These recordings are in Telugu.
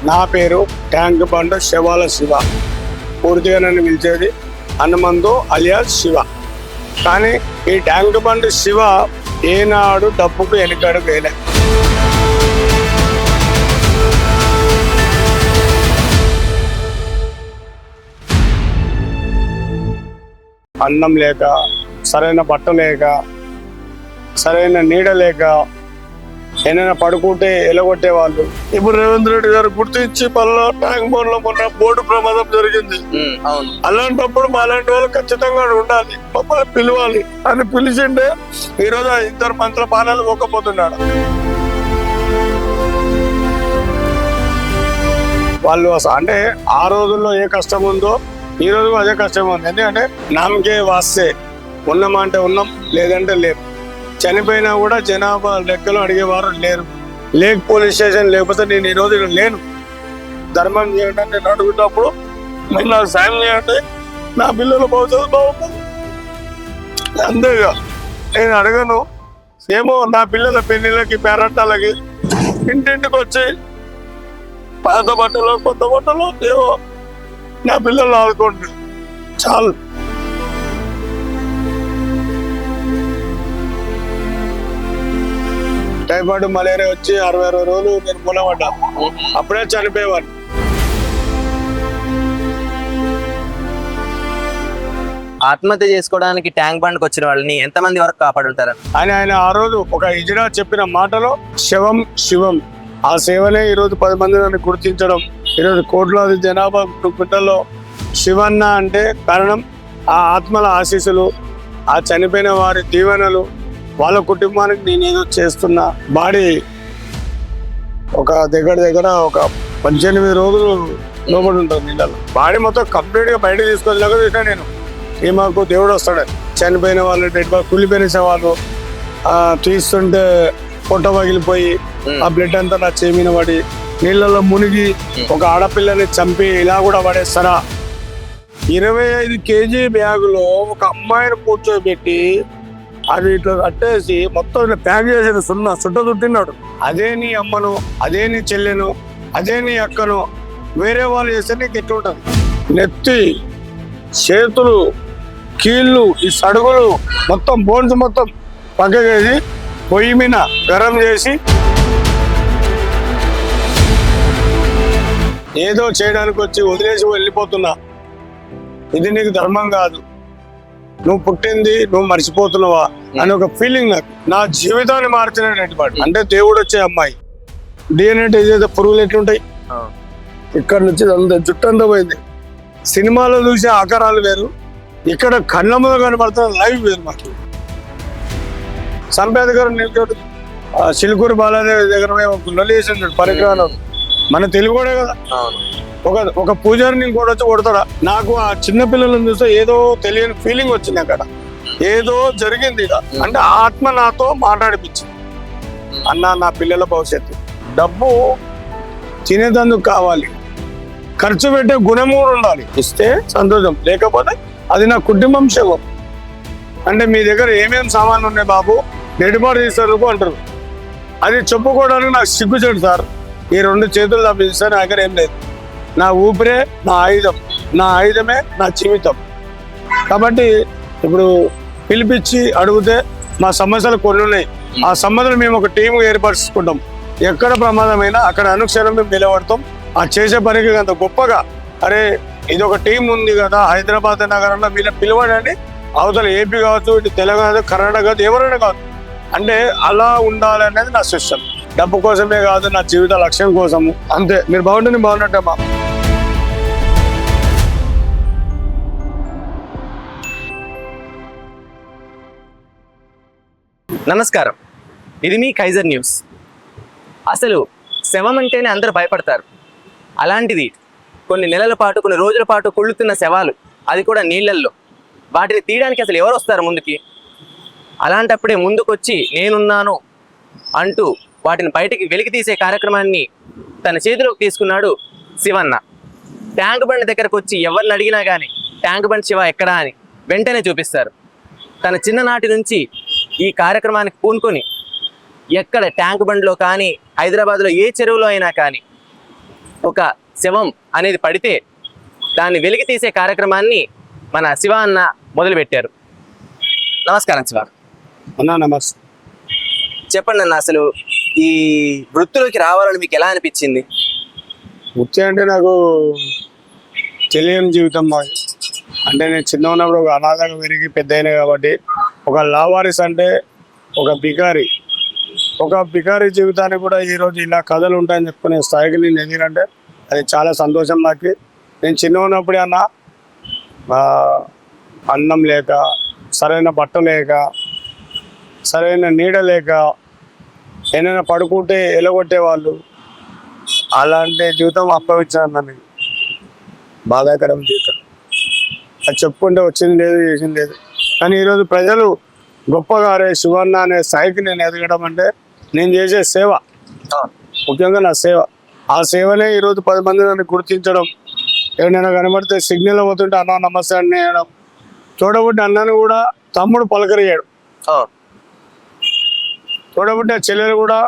నా పేరు ట్యాంక్ బండ్ శివాల శివ. పూర్తిగా నన్ను పిలిచేది హనుమంతు అలియాస్ శివ. కానీ ఈ ట్యాంక్ బండ్ శివ ఏనాడు డబ్బుకు వెనుకాడు వేలే. అన్నం లేక, సరైన బట్ట లేక, సరైన నీడ లేక, ఏమైనా పడుకుంటే ఎలగొట్టే వాళ్ళు. ఇప్పుడు రేవంత్ రెడ్డి గారు గుర్తించి పల్లా ట్యాంక్ బండ్ లో మొన్న బోర్డు ప్రమాదం జరిగింది. అలాంటప్పుడు మాలాంటి వాళ్ళు ఖచ్చితంగా ఉండాలి, మమ్మల్ని పిలవాలి అని పిలిచిండే ఈరోజు 2 మంత్రుల పాలనలు పోకపోతున్నాడు. వాళ్ళు అంటే ఆ రోజుల్లో ఏ కష్టం ఉందో ఈ రోజు అదే కష్టం ఉంది. ఎందుకంటే నామకే వాస్తే, ఉన్నామా అంటే ఉన్నాం, లేదంటే లేవు. చనిపోయినా కూడా జనాభా లెక్కలు అడిగేవారు లేరు. లేక్ పోలీస్ స్టేషన్ లేకపోతే నేను ఈరోజు లేను. ధర్మం చేయండి నేను అడుగుతున్నప్పుడు మీరు నాకు సాయం చేయండి, నా పిల్లల భవిష్యత్తు బాగుంటుంది. అంతేగా నేను అడగను. ఏమో నా పిల్లల పెళ్లిళ్ళకి, పేరంటాలకి ఇంటింటికి వచ్చి పాత బట్టలు, కొత్త బట్టలు ఏమో నా పిల్లలు ఆడుకోండి చాలు. టైఫాయిడ్, మలేరియా వచ్చి 60 రోజులు నేను మూలపడ్డా. అప్పుడే చనిపోయేవాడిని. ఆత్మహత్య చేసుకోవడానికి ట్యాంక్ బండ్కి వచ్చిన వాళ్ళని ఎంతమంది వరకు కాపాడుంటారు? ఆయన ఆ రోజు ఒక ఇజ్రా చెప్పిన మాటలో శవం శివం, ఆ సేవనే ఈరోజు 10 మంది నన్ను గుర్తించడం. ఈరోజు కోట్లాది జనాభా గుట్టల్లో శివన్న అంటే కారణం ఆ ఆత్మల ఆశీస్సులు, ఆ చనిపోయిన వారి దీవెనలు. వాళ్ళ కుటుంబానికి నేనేదో చేస్తున్నా. బాడీ ఒక దగ్గర ఒక 18 రోజులు లోపడి ఉంటుంది నీళ్ళలో. బాడీ మొత్తం కంప్లీట్గా బయట తీసుకొచ్చేలాగా చూసినా నేను. ఈ మాకు దేవుడు వస్తాడు. చనిపోయిన వాళ్ళు, డెడ్ బాడీ కులిపోయిన వాళ్ళు తీస్తుంటే పొట్ట పగిలిపోయి ఆ బ్లడ్ అంతా నా చేమిన పడి నీళ్ళలో మునిగి ఒక ఆడపిల్లని చంపి ఇలా కూడా పడేస్తారా? 25 కేజీ బ్యాగులో ఒక అమ్మాయిని కూర్చోబెట్టి అది ఇట్లా కట్టేసి మొత్తం ప్యాక్ చేసిన సుట్ట చుట్టినాడు. అదే నీ అమ్మను, అదే నీ చెల్లెను, అదే నీ అక్కను వేరే వాళ్ళు చేస్తే నీకు ఎట్లుంటుంది? నెత్తి, చేతులు, కీళ్ళు, ఈ సడుగులు మొత్తం బోన్స్ మొత్తం పక్కకేసి పొయ్యి మీద గరం చేసి ఏదో చేయడానికి వచ్చి వదిలేసి వెళ్ళిపోతున్నా. ఇది నీకు ధర్మం కాదు. నువ్వు పుట్టింది నువ్వు మర్చిపోతున్నావా అని ఒక ఫీలింగ్ నాకు. నా జీవితాన్ని మార్చినటువంటి పాటు అంటే దేవుడు వచ్చే అమ్మాయి డిఎన్ఏ ఏదైతే పురుగులు ఎట్లుంటాయి, ఇక్కడ నుంచి అంత జుట్టు అంతా పోయింది. సినిమాలో చూసే ఆకారాలు వేరు, ఇక్కడ కళ్ళ ముందు కనబడుతున్న లైవ్ వేరు. మాకు సంపేద గారు నిల్చోడు, చిలుకూరు బాలాదేవి దగ్గర గుండెలు చేసిండు పరిగ్రహం. మన తెలుగుడే కదా. ఒక పూజారిని కూడా వచ్చి కొడతాడా? నాకు ఆ చిన్న పిల్లలను చూస్తే ఏదో తెలియని ఫీలింగ్ వచ్చింది. అక్కడ ఏదో జరిగింది. అంటే ఆత్మ నాతో మాట్లాడిపించింది. అన్న, నా పిల్లల భవిష్యత్తు, డబ్బు తినేదందుకు కావాలి, ఖర్చు పెట్టే గుణం కూడా ఉండాలి. ఇస్తే సంతోషం, లేకపోతే అది నా కుటుంబం శవం. అంటే మీ దగ్గర ఏమేమి సామాన్లు ఉన్నాయి బాబు, నెడిపాటు తీస్తారు అంటారు. అది చెప్పుకోవడానికి నాకు సిగ్గుచేడు సార్. ఈ 2 చేతులు తప్పిస్తే నా దగ్గర ఏం లేదు. నా ఊపిరే నా ఆయుధం, నా ఆయుధమే నా జీవితం. కాబట్టి ఇప్పుడు పిలిపించి అడిగితే మా సమస్యలు కొన్ని ఉన్నాయి. ఆ సమస్యలు మేము ఒక టీం ఏర్పరచుకుంటాం. ఎక్కడ ప్రమాదమైనా అక్కడ అనుక్షణం మేము నిలబడతాం. ఆ చేసే పనికి అంత గొప్పగా, అరే ఇది ఒక టీం ఉంది కదా హైదరాబాద్ నగరంలో, వీళ్ళని పిలవడండి. అవతల ఏపీ కావచ్చు, ఇటు తెలంగాణ, కర్ణాటక కావచ్చు, ఎవరైనా కాదు. అంటే అలా ఉండాలనేది నా సిస్టమ్. డబ్బు కోసమే కాదు, నా జీవిత లక్ష్యం కోసము. అంతే. మీరు బాగుంటుంది, బాగున్నట్టమ్మా. నమస్కారం, ఇది మీ కైజర్ న్యూస్. అసలు శవం అంటేనే అందరూ భయపడతారు. అలాంటిది కొన్ని నెలల పాటు, కొన్ని రోజుల పాటు కుళ్ళుతున్న శవాలు, అది కూడా నీళ్ళల్లో. వాటిని తీయడానికి అసలు ఎవరు వస్తారు ముందుకి? అలాంటప్పుడే ముందుకొచ్చి నేనున్నాను అంటూ వాటిని బయటికి వెలికి తీసే కార్యక్రమాన్ని తన చేతిలోకి తీసుకున్నాడు శివన్న. ట్యాంక్ బండ్ దగ్గరకు వచ్చి ఎవరిని అడిగినా కానీ ట్యాంక్ బండ్ శివ ఎక్కడా అని వెంటనే చూపిస్తారు. తన చిన్ననాటి నుంచి ఈ కార్యక్రమానికి పూనుకొని ఎక్కడ ట్యాంక్ బండ్లో కానీ, హైదరాబాద్లో ఏ చెరువులో అయినా కానీ ఒక శవం అనేది పడితే దాన్ని వెలికి తీసే కార్యక్రమాన్ని మన శివ అన్న మొదలుపెట్టారు. నమస్కారం శివ. అన్నా నమస్తే. చెప్పండి అన్న, అసలు ఈ వృత్తిలోకి రావాలని మీకు ఎలా అనిపించింది? వృత్తి అంటే నాకు తెలియని జీవితం మాది. అంటే నేను చిన్న ఉన్నప్పుడు ఒక అనాథగా పెరిగి పెద్ద అయినా కాబట్టి ఒక లావారిస్ అంటే ఒక బికారి జీవితాన్ని కూడా ఈరోజు ఇలా కథలు ఉంటాయని చెప్పుకునే స్థాయికి నేను ఎదిగినంటే అది చాలా సంతోషం నాకు. నేను చిన్న ఉన్నప్పుడే అన్న అన్నం లేక, సరైన బట్ట లేక, సరైన నీడ లేక, ఏమైనా పడుకుంటే ఎలగొట్టేవాళ్ళు. అలాంటి జీవితం అప్పగించాను నన్ను. బాధాకరం జీవితం. అది చెప్పుకుంటే వచ్చింది లేదు, చేసింది లేదు. కానీ ఈరోజు ప్రజలు గొప్పగా అరే శివన్న అనే స్థాయికి నేను ఎదగడం అంటే నేను చేసే సేవ, ముఖ్యంగా నా సేవ. ఆ సేవనే ఈరోజు 10 మంది నన్ను గుర్తించడం, ఎవరైనా కనబడితే సిగ్నల్ పోతుంటే అన్న నమస్తే అని వేయడం, చూడబుట్టి అన్నని కూడా తమ్ముడు పలకరియాడు, చూడబుట్టి ఆ చెల్లెలు కూడా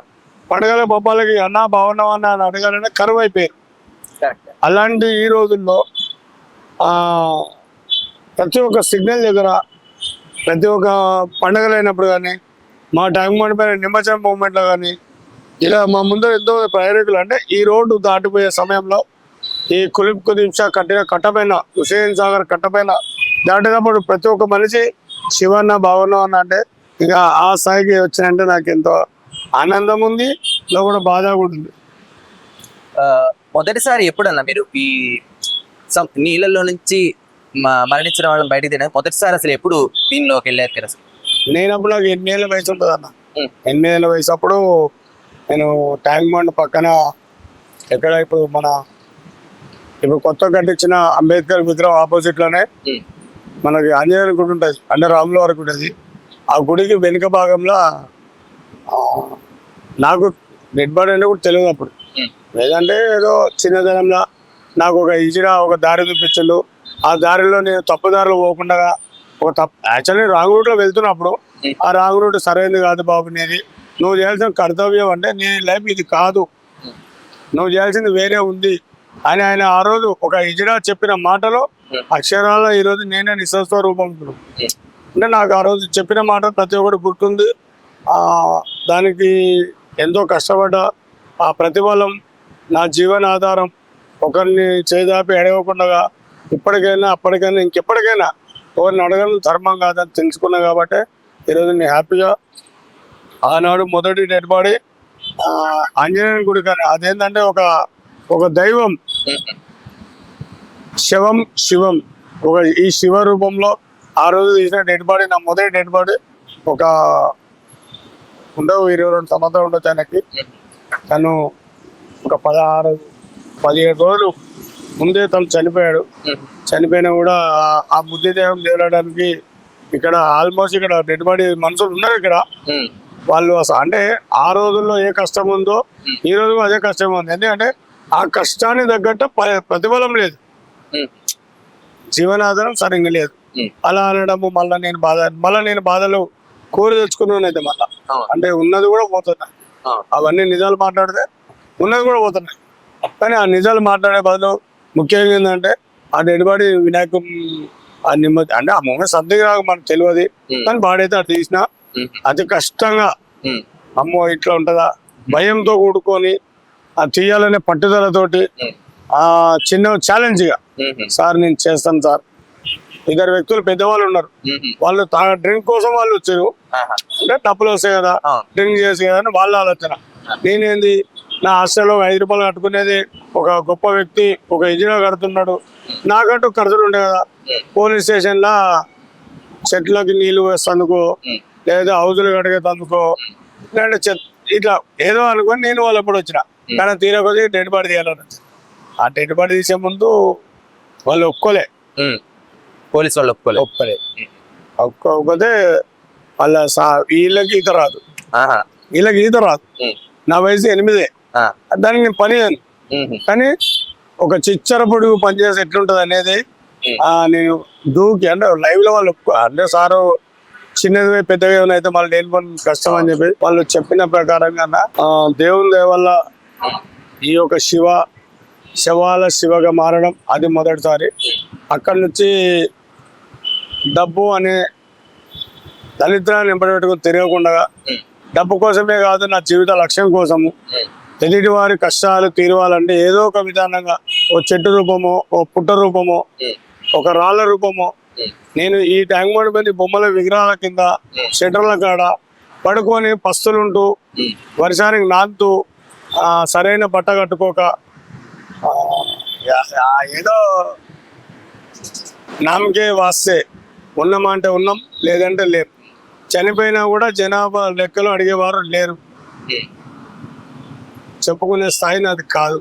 పండుగల బొబ్బాలకి అన్న బాగున్నావా అన్న అని అడగాలనే కరువు అయిపోయారు. అలాంటి ఈ రోజుల్లో ప్రతి ఒక్క సిగ్నల్ దగ్గర, ప్రతి ఒక్క పండుగలు అయినప్పుడు కానీ, మా ట్యాంక్ బండ్ పైన నిమ్మచం మూమెంట్లో కానీ, ఇలా మా ముందర ఎంతో ప్రయాణికులు అంటే ఈ రోడ్డు దాటిపోయే సమయంలో ఈ కుదింషా కట్టిన కట్టపైన, హుసేన్ సాగర్ కట్టపైన దాటినప్పుడు ప్రతి ఒక్క మనిషి శివన్న బాగున్నావు అన్న అంటే ఇక ఆ స్థాయికి వచ్చినంటే నాకు ఎంతో ఆనందం ఉంది, ఇలా కూడా బాధ కూడా ఉంది. మొదటిసారి ఎప్పుడన్నా మీరు ఈ నీళ్ళల్లో నుంచి మరణించిన వాళ్ళని బయటికి తిన మొదటిసారి అసలు ఎప్పుడు దీనిలోకి వెళ్ళారు కదా? నేను అప్పుడు నాకు 8 ఏళ్ళ వయసు ఉంటుంది అన్న. 8 ఏళ్ళ వయసు అప్పుడు నేను ట్యాంక్ బండ్ పక్కన ఎక్కడ ఇప్పుడు కొత్త కట్టించిన అంబేద్కర్ విగ్రహం ఆపోజిట్లోనే మనకి ఆంజనేయుల గుడి ఉంటుంది, అంటే రాముల వారి గుడి. అది ఆ గుడికి వెనుక భాగంలో నాకు డెడ్ బాడీ అంటే కూడా తెలియదు అప్పుడు. లేదంటే ఏదో చిన్నదనంలో నాకు ఒక దారి చూపించండు. ఆ దారిలో నేను తప్పు దారిలో పోకుండా యాక్చువల్లీ రాంగ్ రూట్లో వెళ్తున్నప్పుడు ఆ రాంగ్ రూట్ సరైనది కాదు బాబు, నేది నువ్వు చేయాల్సిన కర్తవ్యం అంటే నీ లైఫ్ ఇది కాదు, నువ్వు చేయాల్సింది వేరే ఉంది అని ఆయన ఆ రోజు ఒక హిజ్రా చెప్పిన మాటలో అక్షరాల ఈరోజు నేనే నిస్సత్వ రూపం. అంటే నాకు ఆ రోజు చెప్పిన మాట ప్రతి ఒక్కటి గుర్తుంది. దానికి ఎంతో కష్టపడ్డా ఆ ప్రతిఫలం నా జీవనాధారం. ఒకరిని చేదాపి అడగకుండా ఇప్పటికైనా అప్పటికైనా ఇంకెప్పటికైనా ఎవరిని అడగడం ధర్మం కాదని తెలుసుకున్నా కాబట్టి ఈరోజు నేను హ్యాపీగా ఆనాడు మొదటి డెడ్ బాడీ ఆంజనేయుని గుడి. కానీ అదేంటంటే ఒక దైవం, శివం ఈ శివ రూపంలో ఆ రోజు తీసిన డెడ్ బాడీ, నా మొదటి డెడ్ బాడీ. ఒక 22 సంవత్సరాలు ఉండొచ్చు ఆయనకి. తను ఒక 17 రోజులు ముందే తను చనిపోయాడు. చనిపోయినా కూడా ఆ బుద్ధి దేహం తేలడానికి ఇక్కడ ఆల్మోస్ట్ ఇక్కడ డెడ్ బాడీ మనుషులు ఉన్నారు ఇక్కడ. వాళ్ళు అసలు అంటే ఆ రోజుల్లో ఏ కష్టం ఉందో ఈ రోజు అదే కష్టం ఉంది. ఎందుకంటే ఆ కష్టాన్ని తగ్గట్టు ప్రతిఫలం లేదు, జీవనాధారం సరిగ్గా లేదు. అలా అనడము మళ్ళీ నేను బాధలు కోరి తెచ్చుకున్నాను. అయితే మళ్ళీ అంటే ఉన్నది కూడా పోతున్నాయి. అవన్నీ నిజాలు మాట్లాడితే ఉన్నది కూడా పోతున్నాయి. కానీ ఆ నిజాలు మాట్లాడే బదులు ముఖ్యంగా ఏంటంటే ఆ డెడ్ బాడీ వినాయకుడు ఆ అంటే ఆ మొహం సర్దిగా నాకు మనకు తెలియదు. కానీ బాడీ అయితే అది తీసిన అతి కష్టంగా, అమ్మో ఇట్లా ఉంటుందా భయంతో కూడుకొని ఆ తీయాలనే పట్టుదలతోటి ఆ చిన్న ఛాలెంజ్గా సార్ నేను చేస్తాను సార్. 2 వ్యక్తులు పెద్దవాళ్ళు ఉన్నారు, వాళ్ళు డ్రింక్ కోసం వాళ్ళు వచ్చారు. అంటే డబ్బులు వస్తాయి కదా, డ్రింక్ చేసి కదా అని వాళ్ళ ఆలోచన. నేనేంది నా హాస్టల్లో 5 రూపాయలు కట్టుకునేది ఒక గొప్ప వ్యక్తి ఒక ఇంజనీర్ కడుతున్నాడు, నాకంటూ ఖర్చులు ఉండే కదా. పోలీస్ స్టేషన్లో చెట్లకి నీళ్లు వేస్తందుకో, లేదా హౌజులు కడిగేందుకో, లేదంటే ఇట్లా ఏదో అనుకొని నేను వాళ్ళు ఎప్పుడు వచ్చిన. కానీ తీరా కొద్ది డెడ్ బాడీ తీయాలని వచ్చింది. ఆ డెడ్ బాడీ తీసే ముందు వాళ్ళు ఒప్పుకోలే, పోలీసు వాళ్ళు ఒప్పుకోకపోతే వాళ్ళ వీళ్ళకి ఈత రాదు, వీళ్ళకి ఈత రాదు. నా వయసు 8. దానికి నేను పని చేయను. కానీ ఒక చిచ్చర పొడుగు పనిచేసి ఎట్లుంటది అనేది నేను దూకి అంటే లైవ్ లో వాళ్ళు అంటే సారు చిన్నది పెద్దగా ఏమైనా అయితే మళ్ళీ నేను పని కష్టం అని చెప్పి వాళ్ళు చెప్పిన ప్రకారంగా దేవుని దయ వల్ల ఈ యొక్క శవాల శివగా మారడం అది మొదటిసారి. అక్కడి నుంచి డబ్బు అనే దళిద్రాన్ని నింపబెట్టుకుని తిరగకుండా డబ్బు కోసమే కాదు, నా జీవిత లక్ష్యం కోసము ఎదుటి వారి కష్టాలు తీరవాలంటే ఏదో ఒక విధానంగా ఓ చెట్టు రూపమో, ఓ పుట్ట రూపమో, ఒక రాళ్ళ రూపమో, నేను ఈ ట్యాంక్ బండ్ మీద బొమ్మల విగ్రహాల కింద షెటర్ల కాడ పడుకొని పస్తులుంటూ వర్షానికి నాంతూ సరైన బట్ట కట్టుకోక ఏదో నామకే వాస్తే ఉన్నామా అంటే ఉన్నాం, లేదంటే లేరు. చనిపోయినా కూడా జనాభా లెక్కలు అడిగేవారు లేరు. చెప్పుకునే స్థాయి నాది కాదు.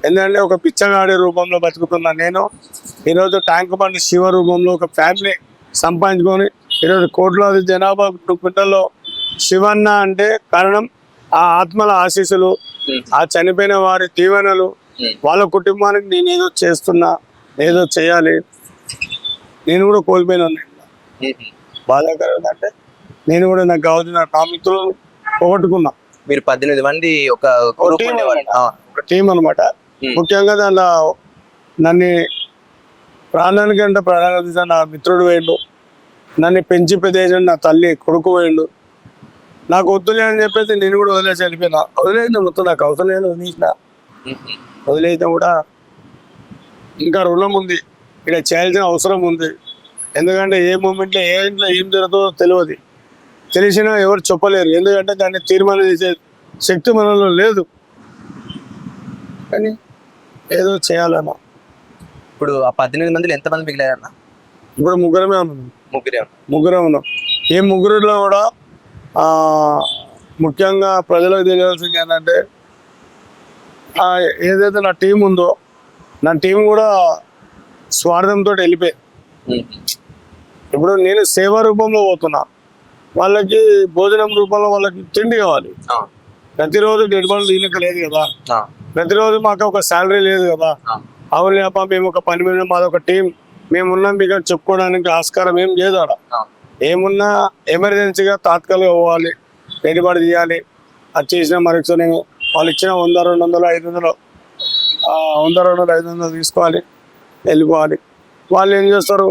ఎందుకంటే ఒక పిచ్చగాడి రూపంలో బతుకుతున్నా నేను ఈరోజు ట్యాంక్ బండ్ శివ రూపంలో ఒక ఫ్యామిలీ సంపాదించుకొని ఈరోజు కోట్లాది జనాభా పిల్లల్లో శివన్న అంటే కారణం ఆ ఆత్మల ఆశీస్సులు, ఆ చనిపోయిన వారి దీవెనలు. వాళ్ళ కుటుంబానికి నేను ఏదో చేస్తున్నా, ఏదో చేయాలి. నేను కూడా కోల్పోయినా బాధాకరం అంటే నేను కూడా నాకు కావాల్సిన నా మిత్రులు పోగొట్టుకున్నా. మీరు 18 మంది ఒక టీం అనమాట. ముఖ్యంగా దానిలో నన్ను ప్రాణానికంటే ప్రాణాలు నా మిత్రుడు వేయండు, నన్ను పెంచి పెద్ద నా తల్లి కొడుకు వేయండు. నాకు వద్దులే అని చెప్పేసి నేను కూడా వదిలేసి వెళ్ళిపోయినా. వదిలేసిన మొత్తం నాకు అవసరం లేదు, వదిలేసిన. వదిలేసిన కూడా ఇంకా రుణం ఉంది, ఇక్కడ చేయాల్సిన అవసరం ఉంది. ఎందుకంటే ఏ మూమెంట్లో ఏ ఇంట్లో ఏం జరుగుతుందో తెలియదు. తెలిసినా ఎవరు చెప్పలేరు, ఎందుకంటే దాన్ని తీర్మానం చేసే శక్తి మనలో లేదు. కానీ ఏదో చేయాలన్నా. ఇప్పుడు ఆ 18 మందిలో ఎంతమంది మిగిలారన్న? ఇప్పుడు ముగ్గురమే ఉన్నాం. ముగ్గురే ఉన్నాం. ఈ ముగ్గురులో కూడా ముఖ్యంగా ప్రజలకు తెలియాల్సింది ఏంటంటే ఏదైతే నా టీం ఉందో, నా టీం కూడా స్వార్థంతో వెళ్ళిపోయి. ఇప్పుడు నేను సేవా రూపంలో పోతున్నా, వాళ్ళకి భోజనం రూపంలో వాళ్ళకి తిండి కావాలి. ప్రతిరోజు డెడ్ బాల్ దీనికి లేదు కదా, ప్రతిరోజు మాకు ఒక శాలరీ లేదు కదా. అవును లేప మేము ఒక పని మీద మాది ఒక టీం, మేమున్నాం మీకు చెప్పుకోవడానికి ఆస్కారం ఏం లేదు. ఆడ ఏమున్నా ఎమర్జెన్సీగా తాత్కాలిక పోవాలి, రెడీబాటు తీయాలి. అది చేసిన మరొకసారి వాళ్ళు ఇచ్చిన 100, 200, 500 100, 200, 500 తీసుకోవాలి, వెళ్ళిపోవాలి. వాళ్ళు ఏం చేస్తారు,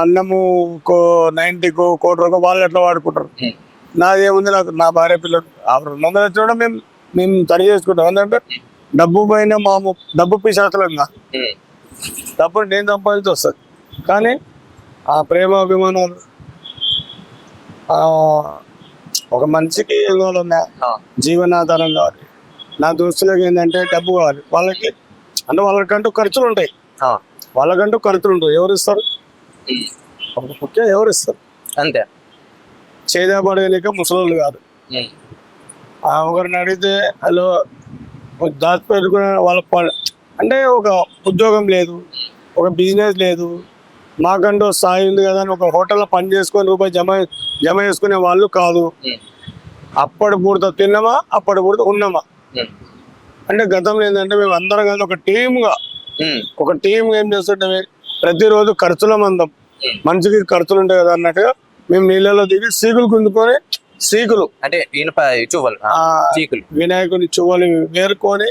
అన్నము 90 కోటి రూపాయలు వాళ్ళు ఎట్లా వాడుకుంటారు. నాదేముంది, నాకు నా భార్య పిల్లలు 200 వచ్చి మేము తని చేసుకుంటాం. ఎందుకంటే డబ్బు పైన డబ్బు పిశాచలం కాదు, డబ్బు నేను సంపాదించి వస్తుంది. కానీ ఆ ప్రేమ అభిమానాలు ఒక మనిషికి జీవనాధారం కావాలి. నా దోస్తులకు ఏంటంటే డబ్బు కావాలి. వాళ్ళకి అంటే వాళ్ళకంటూ ఖర్చులు ఉంటాయి, వాళ్ళకంటూ ఖర్చులు ఉంటాయి. ఎవరు ఇస్తారు? ముఖ్యం ఎవరు ఇస్తారు? అంతే. చేదపడలేక ముసలోళ్ళు కాదు. ఒకరిని అడిగితే హలో దాచిపెట్టుకునే వాళ్ళ అంటే ఒక ఉద్యోగం లేదు, ఒక బిజినెస్ లేదు, మాకంటూ స్థాయి ఉంది కదా అని ఒక హోటల్లో పని చేసుకొని రూపాయి జమ చేసుకునే వాళ్ళు కాదు. అప్పటి పూర్తి తిన్నామా, అప్పటి పూర్తి ఉన్నామా. అంటే గతంలో ఏంటంటే మేము అందరం కలిసి ఒక టీమ్గా ఏం చేస్తుంటే ప్రతిరోజు ఖర్చుల మందం, మనిషికి ఖర్చులు ఉంటాయి కదా అన్నట్టుగా మేము నీళ్ళలో దిగి సీకులు గుంజుకొని, సీకులు అంటే వినాయకుని చువ్వలు వేరుకొని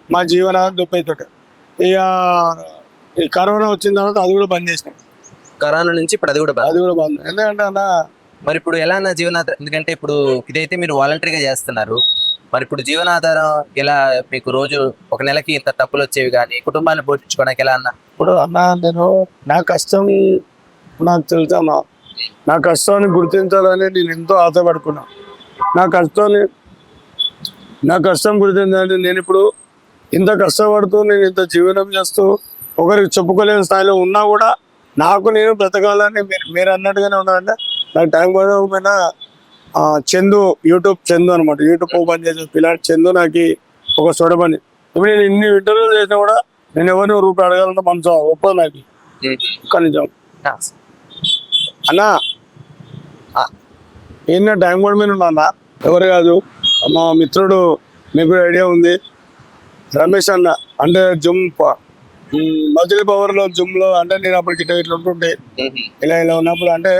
మా జీవనాన్ని దుప్పైతోటి. ఇక ఈ కరోనా వచ్చిన తర్వాత అది కూడా బంద్ చేసినాం. కరోనా నుంచి ఇప్పుడు అది కూడా బంద్. ఎందుకంటే అన్న మరి ఇప్పుడు ఎలా అన్న జీవనాధారం, ఎందుకంటే ఇప్పుడు ఇదైతే మీరు వాలంటరీగా చేస్తున్నారు, మరి ఇప్పుడు జీవనాధారం ఎలా మీకు? రోజు ఒక నెలకి ఇంత డబ్బులు వచ్చేవి కానీ కుటుంబాన్ని పోషించుకోవడానికి ఎలా అన్న? ఇప్పుడు అన్న నేను నా కష్టం నాకు తెలుసా, నా కష్టాన్ని గుర్తించాలని నేను ఎంతో ఆశపడుకున్నా. నా కష్టం గుర్తించాలంటే నేను ఇప్పుడు ఇంత కష్టపడుతూ నేను ఇంత జీవనం చేస్తూ ఒకరికి చెప్పుకోలేని స్థాయిలో ఉన్నా కూడా నాకు నేను బ్రతకాలని మీరు అన్నట్టుగానే ఉన్నారంటే నాకు టైం పడిన చందు, యూట్యూబ్ చందు అనమాట, యూట్యూబ్ ఓపెన్ చేసే పిల్లాడి చందు నాకు ఒక చూడబడి. ఇప్పుడు నేను ఇన్ని ఇంటర్వ్యూలు చేసినా కూడా నేను ఎవరిని రూపాయి అడగాలంటే మనసు ఒప్పదు నాకు. ఒక్క నిజం అన్నా, ఈయన టైం కూడా మీద ఉన్నా ఎవరు కాదు, మా మిత్రుడు, మీకు ఐడియా ఉంది, రమేష్ అన్న. అంటే జిమ్ మజిల్ పవర్లో జిమ్లో అంటే నేను అప్పుడు ఇట్లా ఉంటుంటే ఇలా ఉన్నప్పుడు అంటే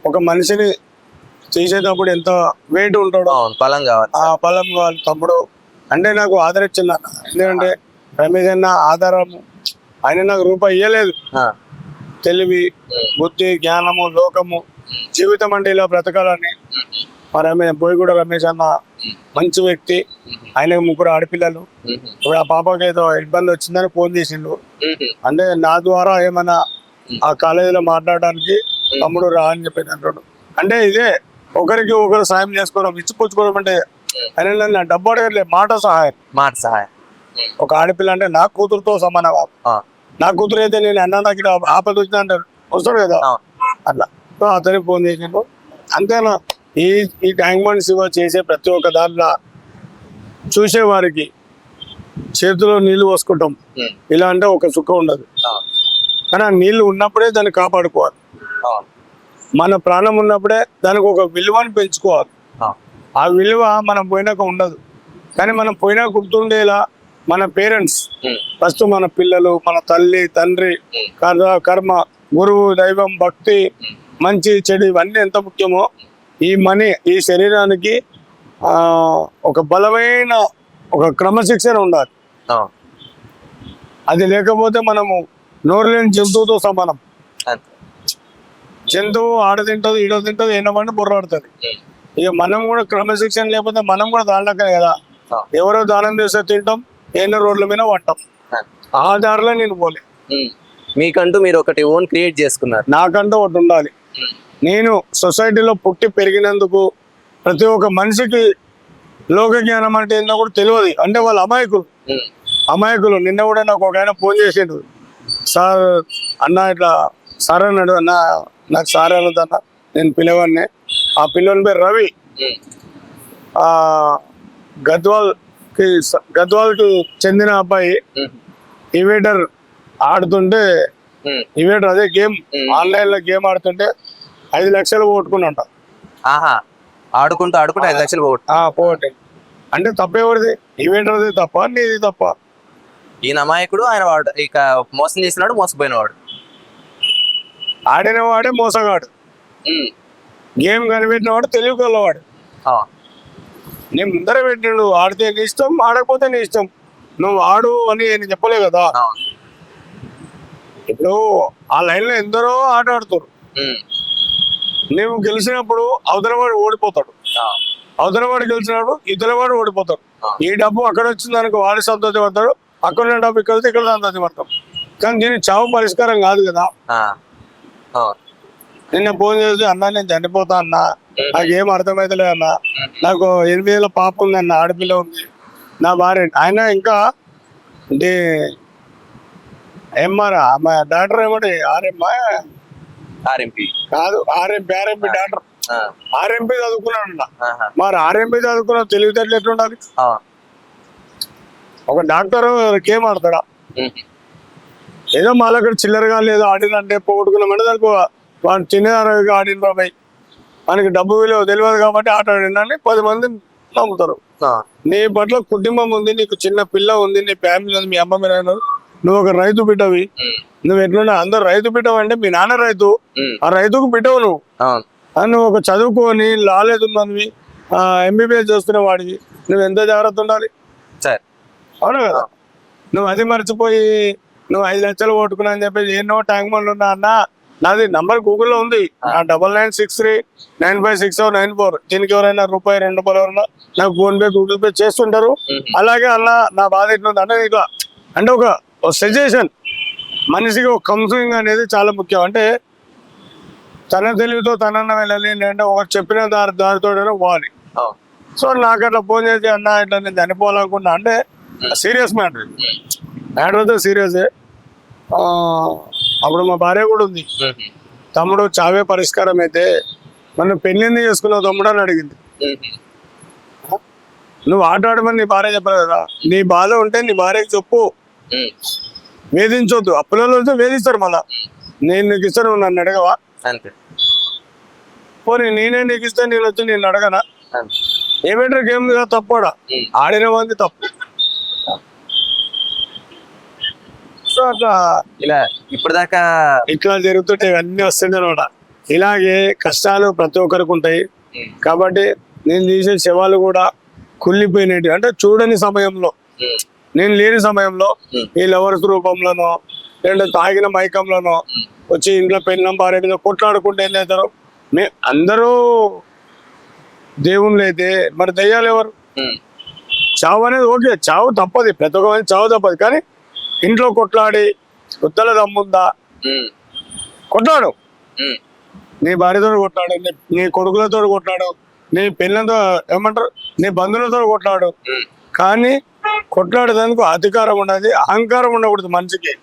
ఒక మనిషిని చేసేటప్పుడు ఎంత వెయిట్ ఉంటాడో పలం కావాలి, ఆ పలం కావాలి తమ్ముడు అంటే నాకు ఆదరించింది అన్న. ఎందుకంటే రమేష్ అన్న ఆధారము, ఆయన నాకు రూపాయి ఇవ్వలేదు. ఆ, తెలివి, బుద్ధి, జ్ఞానము, లోకము, జీవితం అంటే ఇలా బ్రతకాలని. మరి బోయగూడ రమేష్ అన్న మంచి వ్యక్తి. ఆయనకు 3 ఆడపిల్లలు. ఇప్పుడు ఆ పాపకి ఏదో ఇబ్బంది వచ్చిందని ఫోన్ చేసిండు. అంటే నా ద్వారా ఏమన్నా ఆ కాలేజీలో మాట్లాడడానికి తమ్ముడు రా అని చెప్పి అంటాడు. అంటే ఇదే ఒకరికి ఒకరు సాయం చేసుకోవడం, ఇచ్చిపుచ్చుకోవడం. అంటే ఆయన నా డబ్బు అడగట్లేదు, మాట సహాయం. మాట సహాయం. ఒక ఆడపిల్ల అంటే నా కూతురుతో సమానం. ఆ, నా కూతురు అయితే నేను అన్న దగ్గర ఆపద వచ్చింది అంటారు, వస్తాడు కదా ఆ, అట్లా. సో అతనికి ఫోన్ చేసిండు. అంతేనా, ఈ ట్యాంక్ బండ్ శివ చేసే ప్రతి ఒక్క దాంట్లో చూసేవారికి చేతిలో నీళ్లు పోసుకుంటాం. ఇలా అంటే ఒక సుఖం ఉండదు. ఆ, కానీ ఆ నీళ్లు ఉన్నప్పుడే దాన్ని కాపాడుకోవాలి. ఆ, మన ప్రాణం ఉన్నప్పుడే దానికి ఒక విలువని పెంచుకోవాలి. ఆ, ఆ విలువ మనం పోయినాక ఉండదు. కానీ మనం పోయినా గుర్తుండేలా మన పేరెంట్స్ ఫస్ట్, మన పిల్లలు, మన తల్లి తండ్రి, కర్మ, గురువు, దైవం, భక్తి, మంచి చెడు ఇవన్నీ ఎంత ముఖ్యమో ఈ మనీ, ఈ శరీరానికి ఒక బలమైన ఒక క్రమశిక్షణ ఉండాలి. ఆ, అది లేకపోతే మనము నోరు లేని జంతువుతో సమానం. అంతే. జంతువు ఆడ తింటది, ఈడ తింటది, ఎన్నమంటే బుర్రాడుతుంది. ఇక మనం కూడా క్రమశిక్షణ లేకపోతే మనం కూడా దాంట్లోకే కదా. ఆ, ఎవరో దానం చేస్తే తింటాం, ఎన్నో రోడ్ల మీద పట్టాం. ఆ దారిలో నేను పోలే. మీకంటూ మీరు ఒకటి ఓన్ క్రియేట్ చేసుకున్నారు. నాకంటూ ఒకటి ఉండాలి. నేను సొసైటీలో పుట్టి పెరిగినందుకు ప్రతి ఒక్క మనిషికి లోక జ్ఞానం అంటే ఏందో కూడా తెలియదు. అంటే వాళ్ళు అమాయకులు. నిన్న కూడా నాకు ఒక ఆయన ఫోన్ చేసిండు, సార్ అన్న ఇట్లా సార్ అన్నాడు. అన్న నాకు సార్ అన్నది అన్న, నేను పిల్లవాడిని. ఆ పిల్లని పేరు రవి. గద్వాల్కి చెందిన అబ్బాయి. ఇవేటర్ ఆడుతుంటే, ఇవేటర్ అదే గేమ్, ఆన్లైన్ లో గేమ్ ఆడుతుంటే 5 లక్షలు పోగొట్టుకున్నాంట. ఆహా, ఆడుకుంటూ 5 లక్షలు పోగొట్టే. అంటే తప్పేవాడిది, ఇవేటర్ది తప్ప, నీది తప్ప? ఈయన అమాయకుడు, ఆయన వాడు ఇక మోసం చేసినాడు, మోసపోయినవాడు. ఆడిన వాడే మోసగాడు, గేమ్ కనిపెట్టిన వాడు తెలివి కలవాడు. నేను ముందర పెట్టిండు, ఆడితే నీ ఇష్టం, ఆడకపోతే నీ ఇష్టం, నువ్వు ఆడు అని నేను చెప్పలే కదా. ఇప్పుడు ఆ లైన్ లో ఎందరో ఆట ఆడుతారు. నువ్వు గెలిచినప్పుడు అవతలవాడు ఓడిపోతాడు, అవతలవాడు గెలిచినప్పుడు ఇతరవాడు ఓడిపోతాడు. ఈ డబ్బు అక్కడ వచ్చింది అనుకో, వాడి సంతోషపడతాడు, అక్కడ డబ్బు ఇక్కడ వస్తే ఇక్కడ సంతోషపడతాం. కానీ దీని చావు పరిష్కారం కాదు కదా. నిన్న ఫోన్ చేసి, అన్నా నేను చనిపోతా అన్నా, నాకేం అర్థమైతలే అన్నా, నాకు 8 ఏళ్ళ పాప ఉంది అన్న, ఆడపిల్ల ఉంది, నా భార్య. ఆయన ఇంకా అంటే మా డాక్టర్ ఏమంటే ఆర్ఎంపీ కాదు, ఆర్ఎంపీ డాక్టర్. ఆర్ఎంపీ చదువుకున్నాడు. మరి ఆర్ఎంపీ చదువుకున్న తెలివితేటలు ఎట్లుండాలి? ఒక డాక్టర్ గేమ్ ఆడతాడా? ఏదో మళ్ళీ అక్కడ చిల్లరగా లేదు ఆడినంటే పోగొట్టుకున్నామంటే దానికి వాడు చిన్నగా ఆడిన బాబాయ్, మనకి డబ్బు విలువ తెలియదు కాబట్టి ఆట ఆడిందని 10 మంది నమ్ముతారు. నీ పట్ల కుటుంబం ఉంది, నీకు చిన్న పిల్ల ఉంది, నీ ఫ్యామిలీ ఉంది, మీ అమ్మ మీద, నువ్వు ఒక రైతు బిడ్డవి. నువ్వు ఎట్లున్నా అందరు రైతు బిడ్డవు అంటే మీ నాన్న రైతు, ఆ రైతుకు బిడ్డవు నువ్వు. నువ్వు ఒక చదువుకొని లాలేదున్నవి, ఎంబీబీఎస్ చేస్తున్న వాడివి, నువ్వు ఎంత జాగ్రత్త ఉండాలి? అవును కదా. నువ్వు అది మర్చిపోయి నువ్వు 5 లక్షలు కొట్టుకున్నా అని చెప్పేసి ఎన్నో ట్యాంక్ బండ్లు ఉన్నా అన్న, నాది నంబర్ గూగుల్లో ఉంది, 9963956094. దీనికి ఎవరైనా రూపాయి 2 రూపాయలు ఎవరైనా నాకు ఫోన్పే గూగుల్ పే చేస్తుంటారు. అలాగే అన్న నా బాధ ఎట్లుంది అంటే ఇట్లా అంటే ఒక సజెషన్. మనిషికి ఒక కౌన్సిలింగ్ అనేది చాలా ముఖ్యం. అంటే తన తెలివితో తనన్న వెళ్ళాలి అంటే ఒకటి చెప్పిన దారితో పోవాలి. సో నాకు అట్లా ఫోన్ చేసి, అన్న ఇట్లా నేను చనిపోవాలనుకున్నా అంటే సీరియస్ మ్యాటర్ అయితే సీరియసే. అప్పుడు మా భార్య కూడా ఉంది. తమ్ముడు చావే పరిష్కారం అయితే నన్ను పెళ్ళింది చేసుకున్నావు తమ్ముడు అని అడిగింది. నువ్వు ఆట ఆడమని నీ భార్య చెప్పలేదు కదా, నీ బాధ ఉంటే నీ భార్యకి చెప్పు, వేధించొద్దు. అప్పులలో వస్తే వేధిస్తారు మళ్ళా. నేను నీకు ఇస్తాను, నువ్వు నన్ను అడగవా? పోనీ నేనే నీకు ఇస్తే నేను వచ్చి నేను అడగనా? ఏమేంటారు గేమ్ తప్పడా, ఆడిన మంది తప్పు. సో అట్లా ఇలా ఇప్పటిదాకా ఇట్లా జరుగుతుంటే అన్ని వస్తుండే అనమాట. ఇలాగే కష్టాలు ప్రతి ఒక్కరికి ఉంటాయి. కాబట్టి నేను తీసే శవాలు కూడా కుళ్ళిపోయినట్టు, అంటే చూడని సమయంలో నేను లేని సమయంలో ఈ లవర్స్ రూపంలోనో లేదంటే తాగిన మైకంలోనో వచ్చి ఇంట్లో పెళ్ళం భార్య మీద కొట్లాడుకుంటే ఏం చేస్తారు? అందరూ దేవుళ్ళు అయితే మరి దయ్యాలు ఎవరు? చావు అనేది ఓకే, చావు తప్పదు, ప్రతి ఒక్క చావు తప్పదు. కానీ ఇంట్లో కొట్లాడి గుద్దల దమ్ముందా కొట్లాడు, నీ భార్యతో కొట్లాడు, నీ కొడుకులతో కొట్లాడు, నీ పిల్లలతో ఏమంటారు నీ బంధువులతో కొట్లాడు. కానీ కొట్లాడేదానికి అధికారం ఉండదు, అహంకారం ఉండకూడదు మనిషికి.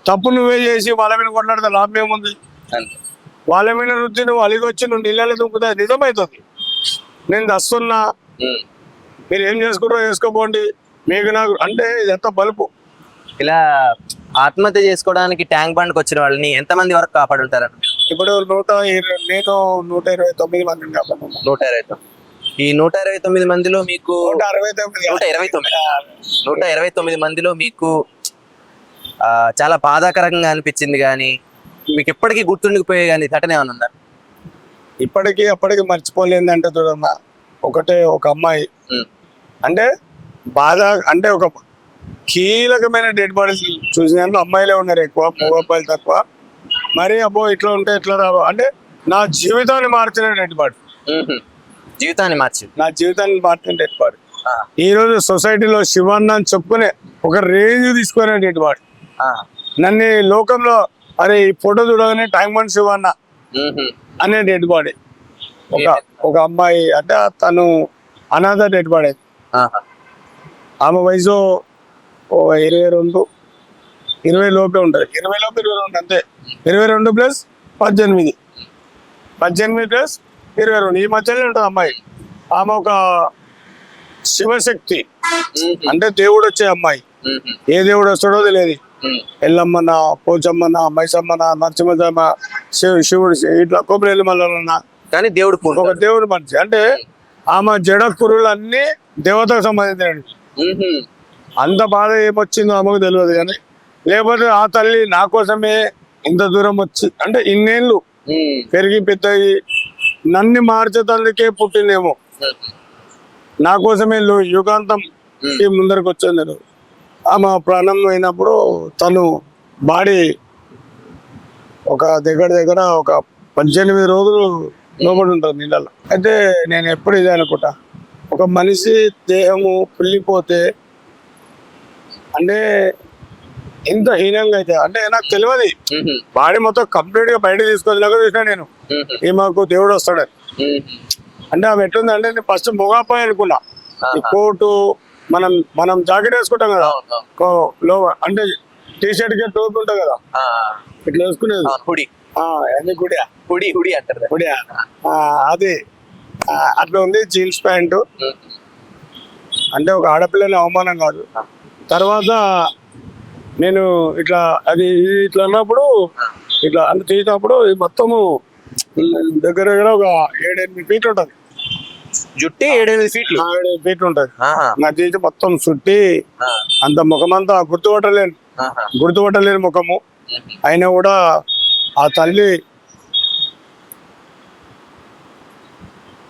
తప్పు నువ్వే చేసి వాళ్ళ మీద కొట్లాడితే లాభం ఏముంది? వాళ్ళ మీద రుచి నువ్వు అలిగొచ్చి నువ్వు నీళ్ళలో దుంకుతా నిజమవుతుంది. నేను దస్తున్నా, మీరు ఏం చేసుకుంటారో చేసుకోపోండి, మీకు నాకు అంటే ఇది ఎంత బలుపు. ఇలా ఆత్మహత్య చేసుకోవడానికి ట్యాంక్ బండ్కి వచ్చిన వాళ్ళని ఎంతమంది వరకు కాపాడుంటారు? ఇప్పుడు నేను 129 మందిని కాపాడుతున్నా. 129. ఈ 129 మందిలో మీకు 129 మందిలో మీకు చాలా బాధాకరంగా అనిపించింది కానీ మీకు ఎప్పటికీ గుర్తుండిపోయే కానీ ఘటన ఏమైనా ఉందా? ఇప్పటికీ అప్పటికి మర్చిపోలేదంటే చూడమ్మా, ఒక అమ్మాయి అంటే బాధ అంటే ఒక కీలకమైన డెడ్ బాడీస్ చూసిన అమ్మాయిలే ఉన్నారు ఎక్కువ, మగ అబ్బాయిలు తక్కువ. మరి అబ్బో ఇట్లా ఉంటే ఇట్లా రాబో అంటే నా జీవితాన్ని మార్చిన డెడ్ బాడీ, నా జీవితాన్ని మార్చిన డెడ్ బాడీ. ఈ రోజు సొసైటీలో శివన్న అని చెప్పుకునే ఒక రేంజ్ తీసుకునే డెడ్ బాడీ. నన్ను లోకంలో అరే ఈ ఫోటో చూడగానే ట్యాంక్ బండ్ శివన్న అనే డెడ్ బాడీ. ఒక అమ్మాయి అంటే తను అనాథ డెడ్ బాడీ. ఆమె వయసు 20 లోపే ఉంటుంది, 22 అంతే. 22 + 18, 18 + 22 ఈ మధ్యలో ఉంటుంది అమ్మాయి. ఆమె ఒక శివశక్తి, అంటే దేవుడు వచ్చే అమ్మాయి. ఏ దేవుడు వస్తాడో తెలియదు, ఎల్లమ్మన, పోచమ్మన, మైసమ్మన, నరసింహమ్మ, శివుడు ఇట్లా కొబ్బరి మల్లన్న, కానీ దేవుడు ఒక దేవుడు మనిషి. అంటే ఆమె జడ కురులు అన్ని దేవతకు సంబంధించినవి. అంత బాధ ఏమొచ్చిందో ఆమెకు తెలియదు. కానీ లేకపోతే ఆ తల్లి నా కోసమే ఇంత దూరం వచ్చి అంటే ఇన్నేళ్ళు పెరిగి పెద్దయి నన్ను మార్చేతందుకే పుట్టిందేమో, నా కోసమే యుగాంతం ముందరకు వచ్చింది. ఆమె ప్రాణం అయినప్పుడు తను బాడీ ఒక దగ్గర ఒక 18 రోజులు లోపడి ఉంటుంది నీళ్ళలో. అయితే నేను ఎప్పుడు ఇదే అనుకుంటా, ఒక మనిషి దేహము కుళ్ళిపోతే అంటే ఎంత హీనంగా అయితే అంటే నాకు తెలియదు. బాడీ మొత్తం కంప్లీట్ గా బయట తీసుకొచ్చినాక చూసినా నేను ఈ మాకు దేవుడు వస్తాడని. అంటే ఆమె ఎట్లుంది అంటే నేను ఫస్ట్ మొగాపాయి అనుకున్నా. ఈ కోటు మనం జాకెట్ వేసుకుంటాం కదా అంటే టీ షర్ట్ కి టోపీ ఉంటుంది కదా ఇట్లా వేసుకునేది, అది అట్లా ఉంది. జీన్స్ ప్యాంటు అంటే ఒక ఆడపిల్లని అవమానం కాదు. తర్వాత నేను ఇట్లా అది ఇట్లా అన్నప్పుడు ఇట్లా అంటే తీసినప్పుడు మొత్తము దగ్గర ఒక 7-8 ఫీట్లు ఉంటుంది జుట్టి. 7-8 ఫీట్లు 7 ఫీట్లు ఉంటుంది. నా తీసి మొత్తం చుట్టి అంత ముఖమంతా గుర్తుపట్టలేని ముఖము అయినా కూడా ఆ తల్లి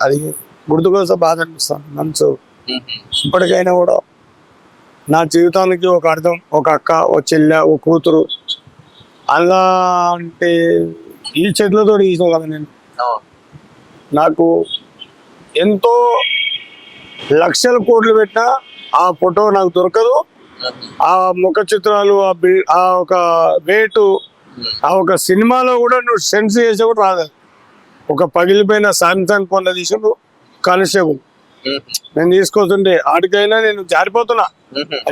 అది గుర్తుకొస్తే బాధ అనిపిస్తాను మనసు. ఇప్పటికైనా కూడా నా జీవితానికి ఒక అర్థం, ఒక అక్క, ఒక చెల్లె, ఒక కూతురు అలాంటి ఈ చేతులతో తీసాం కదా నేను. నాకు ఎంతో లక్షల కోట్లు పెట్టినా ఆ ఫోటో నాకు దొరకదు. ఆ ముఖ చిత్రాలు, ఆ ఒక వేటు, ఆ ఒక సినిమాలో కూడా నువ్వు సెన్స్ చేసే కూడా రాదు. ఒక పగిలిపోయిన సామ్సంగ్ ఫోన్ తీసి కానిస్టేబుల్ నేను తీసుకొస్తుంటే ఆడికైనా నేను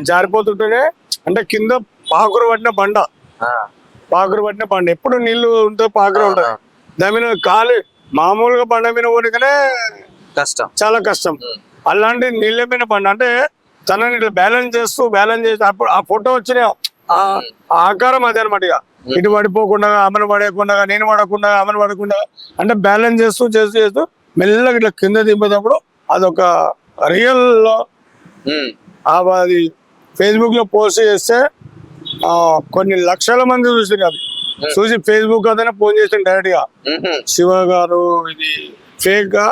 జారిపోతుంటేనే అంటే కింద పాకురు పట్టిన బండ ఎప్పుడు నీళ్లు ఉంటే పాకురు ఉంటుంది. దాని మీద కాలు మామూలుగా బండ మీద పోనీకనే చాలా కష్టం. అలాంటి నీళ్ళ మీద బండ అంటే తనని ఇట్లా బ్యాలెన్స్ చేసి అప్పుడు ఆ ఫోటో వచ్చిన ఆకారం అదే అనమాట. ఇక ఇటు పడిపోకుండా ఆమెను పడేయకుండా నేను పడకుండా ఆమెను పడకుండా అంటే బ్యాలెన్స్ చేస్తూ మెల్లగా ఇట్లా కింద దింపేటప్పుడు అదొక రియల్ అది ఫేస్బుక్ లో పోస్ట్ చేస్తే కొన్ని లక్షల మంది చూసారు. అది చూసి ఫేస్బుక్ అదైనా ఫోన్ చేస్తాను డైరెక్ట్ గా, శివ గారు ఇది ఫేక్ గా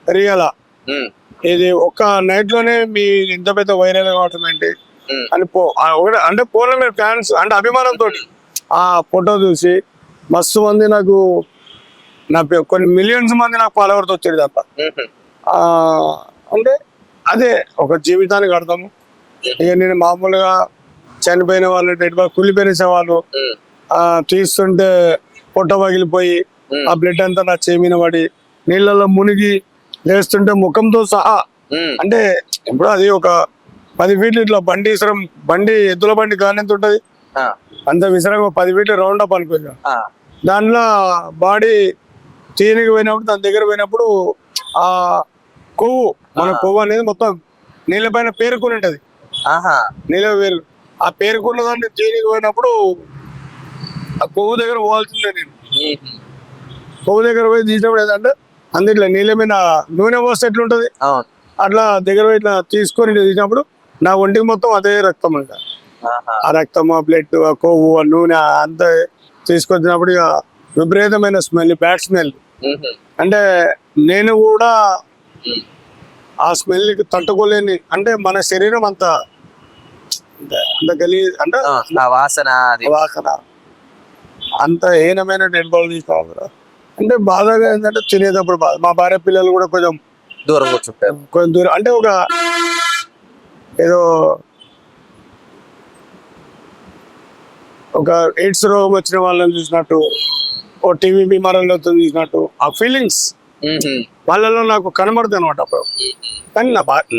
రియలా, ఇది ఒక నైట్ లోనే మీ ఇంత పెద్ద వైరల్ కావటం ఏంటి, అని ఒకటే అంటే పోలే మీరు ఫ్యాన్స్ అంటే అభిమానంతో ఆ ఫోటో చూసి మస్తు మంది నాకు కొన్ని మిలియన్స్ మంది నాకు ఫాలోవర్స్ వచ్చేది తప్ప అంటే అదే ఒక జీవితానికి అర్థము. ఇక నేను మామూలుగా చనిపోయిన వాళ్ళు డెడ్ బాడీ కుళ్ళిపోయిన వాళ్ళు తీస్తుంటే పొట్ట పగిలిపోయి ఆ బ్లడ్ అంతా నా చేమిన పడి నీళ్ళలో మునిగి లేస్తుంటే ముఖంతో సహా అంటే ఇప్పుడు అది ఒక 10 ఫీట్లు ఇట్లా బండి ఎద్దుల బండి గాని ఎంత ఉంటది అంత విసరంగా 10 ఫీట్లు రౌండ్ అప్ అనుకో. దానిలో బాడీ తీనికి పోయినప్పుడు దాని దగ్గర పోయినప్పుడు ఆ కొవ్వు మన కొవ్వు అనేది మొత్తం నీళ్ళ పైన పేరుకుని ఉంటది. నీళ్ళ పేరు ఆ పేరుకున్న దాన్ని తీనికి పోయినప్పుడు ఆ కొవ్వు దగ్గర పోవాల్సిందే. నేను కొవ్వు దగ్గర పోయి తీసినప్పుడు ఏంటంటే అందులో నీళ్ళ మీద నూనె పోస్తే ఎట్లుంటది అట్లా దగ్గర పోయి ఇట్లా తీసుకొని తీసినప్పుడు నా ఒంటికి మొత్తం అదే రక్తం అంట. ఆ రక్తం ఆ బ్లడ్ ఆ కొవ్వు ఆ నూనె అంతా తీసుకొచ్చినప్పుడు ఇక విపరీతమైన స్మెల్, బ్యాడ్ స్మెల్. అంటే నేను కూడా ఆ స్మెల్ కి తట్టుకోలేని అంటే మన శరీరం అంత గలీజ్ అంటే వాసన అంత హీనమైన డెడ్ బాడీ తీసుకోవాలి కదా. అంటే బాధగా ఏంటంటే తినేటప్పుడు బాధ. మా భార్య పిల్లలు కూడా కొంచెం దూరం కూర్చుంటారు. కొంచెం దూరం అంటే ఒక ఏదో ఒక ఎయిడ్స్ రోగం వచ్చిన వాళ్ళని చూసినట్టు, ఓ టీవీ బీమారంలో చూసినట్టు ఆ ఫీలింగ్స్ వాళ్ళలో నాకు కనబడుతుంది అనమాట. అప్పుడు కానీ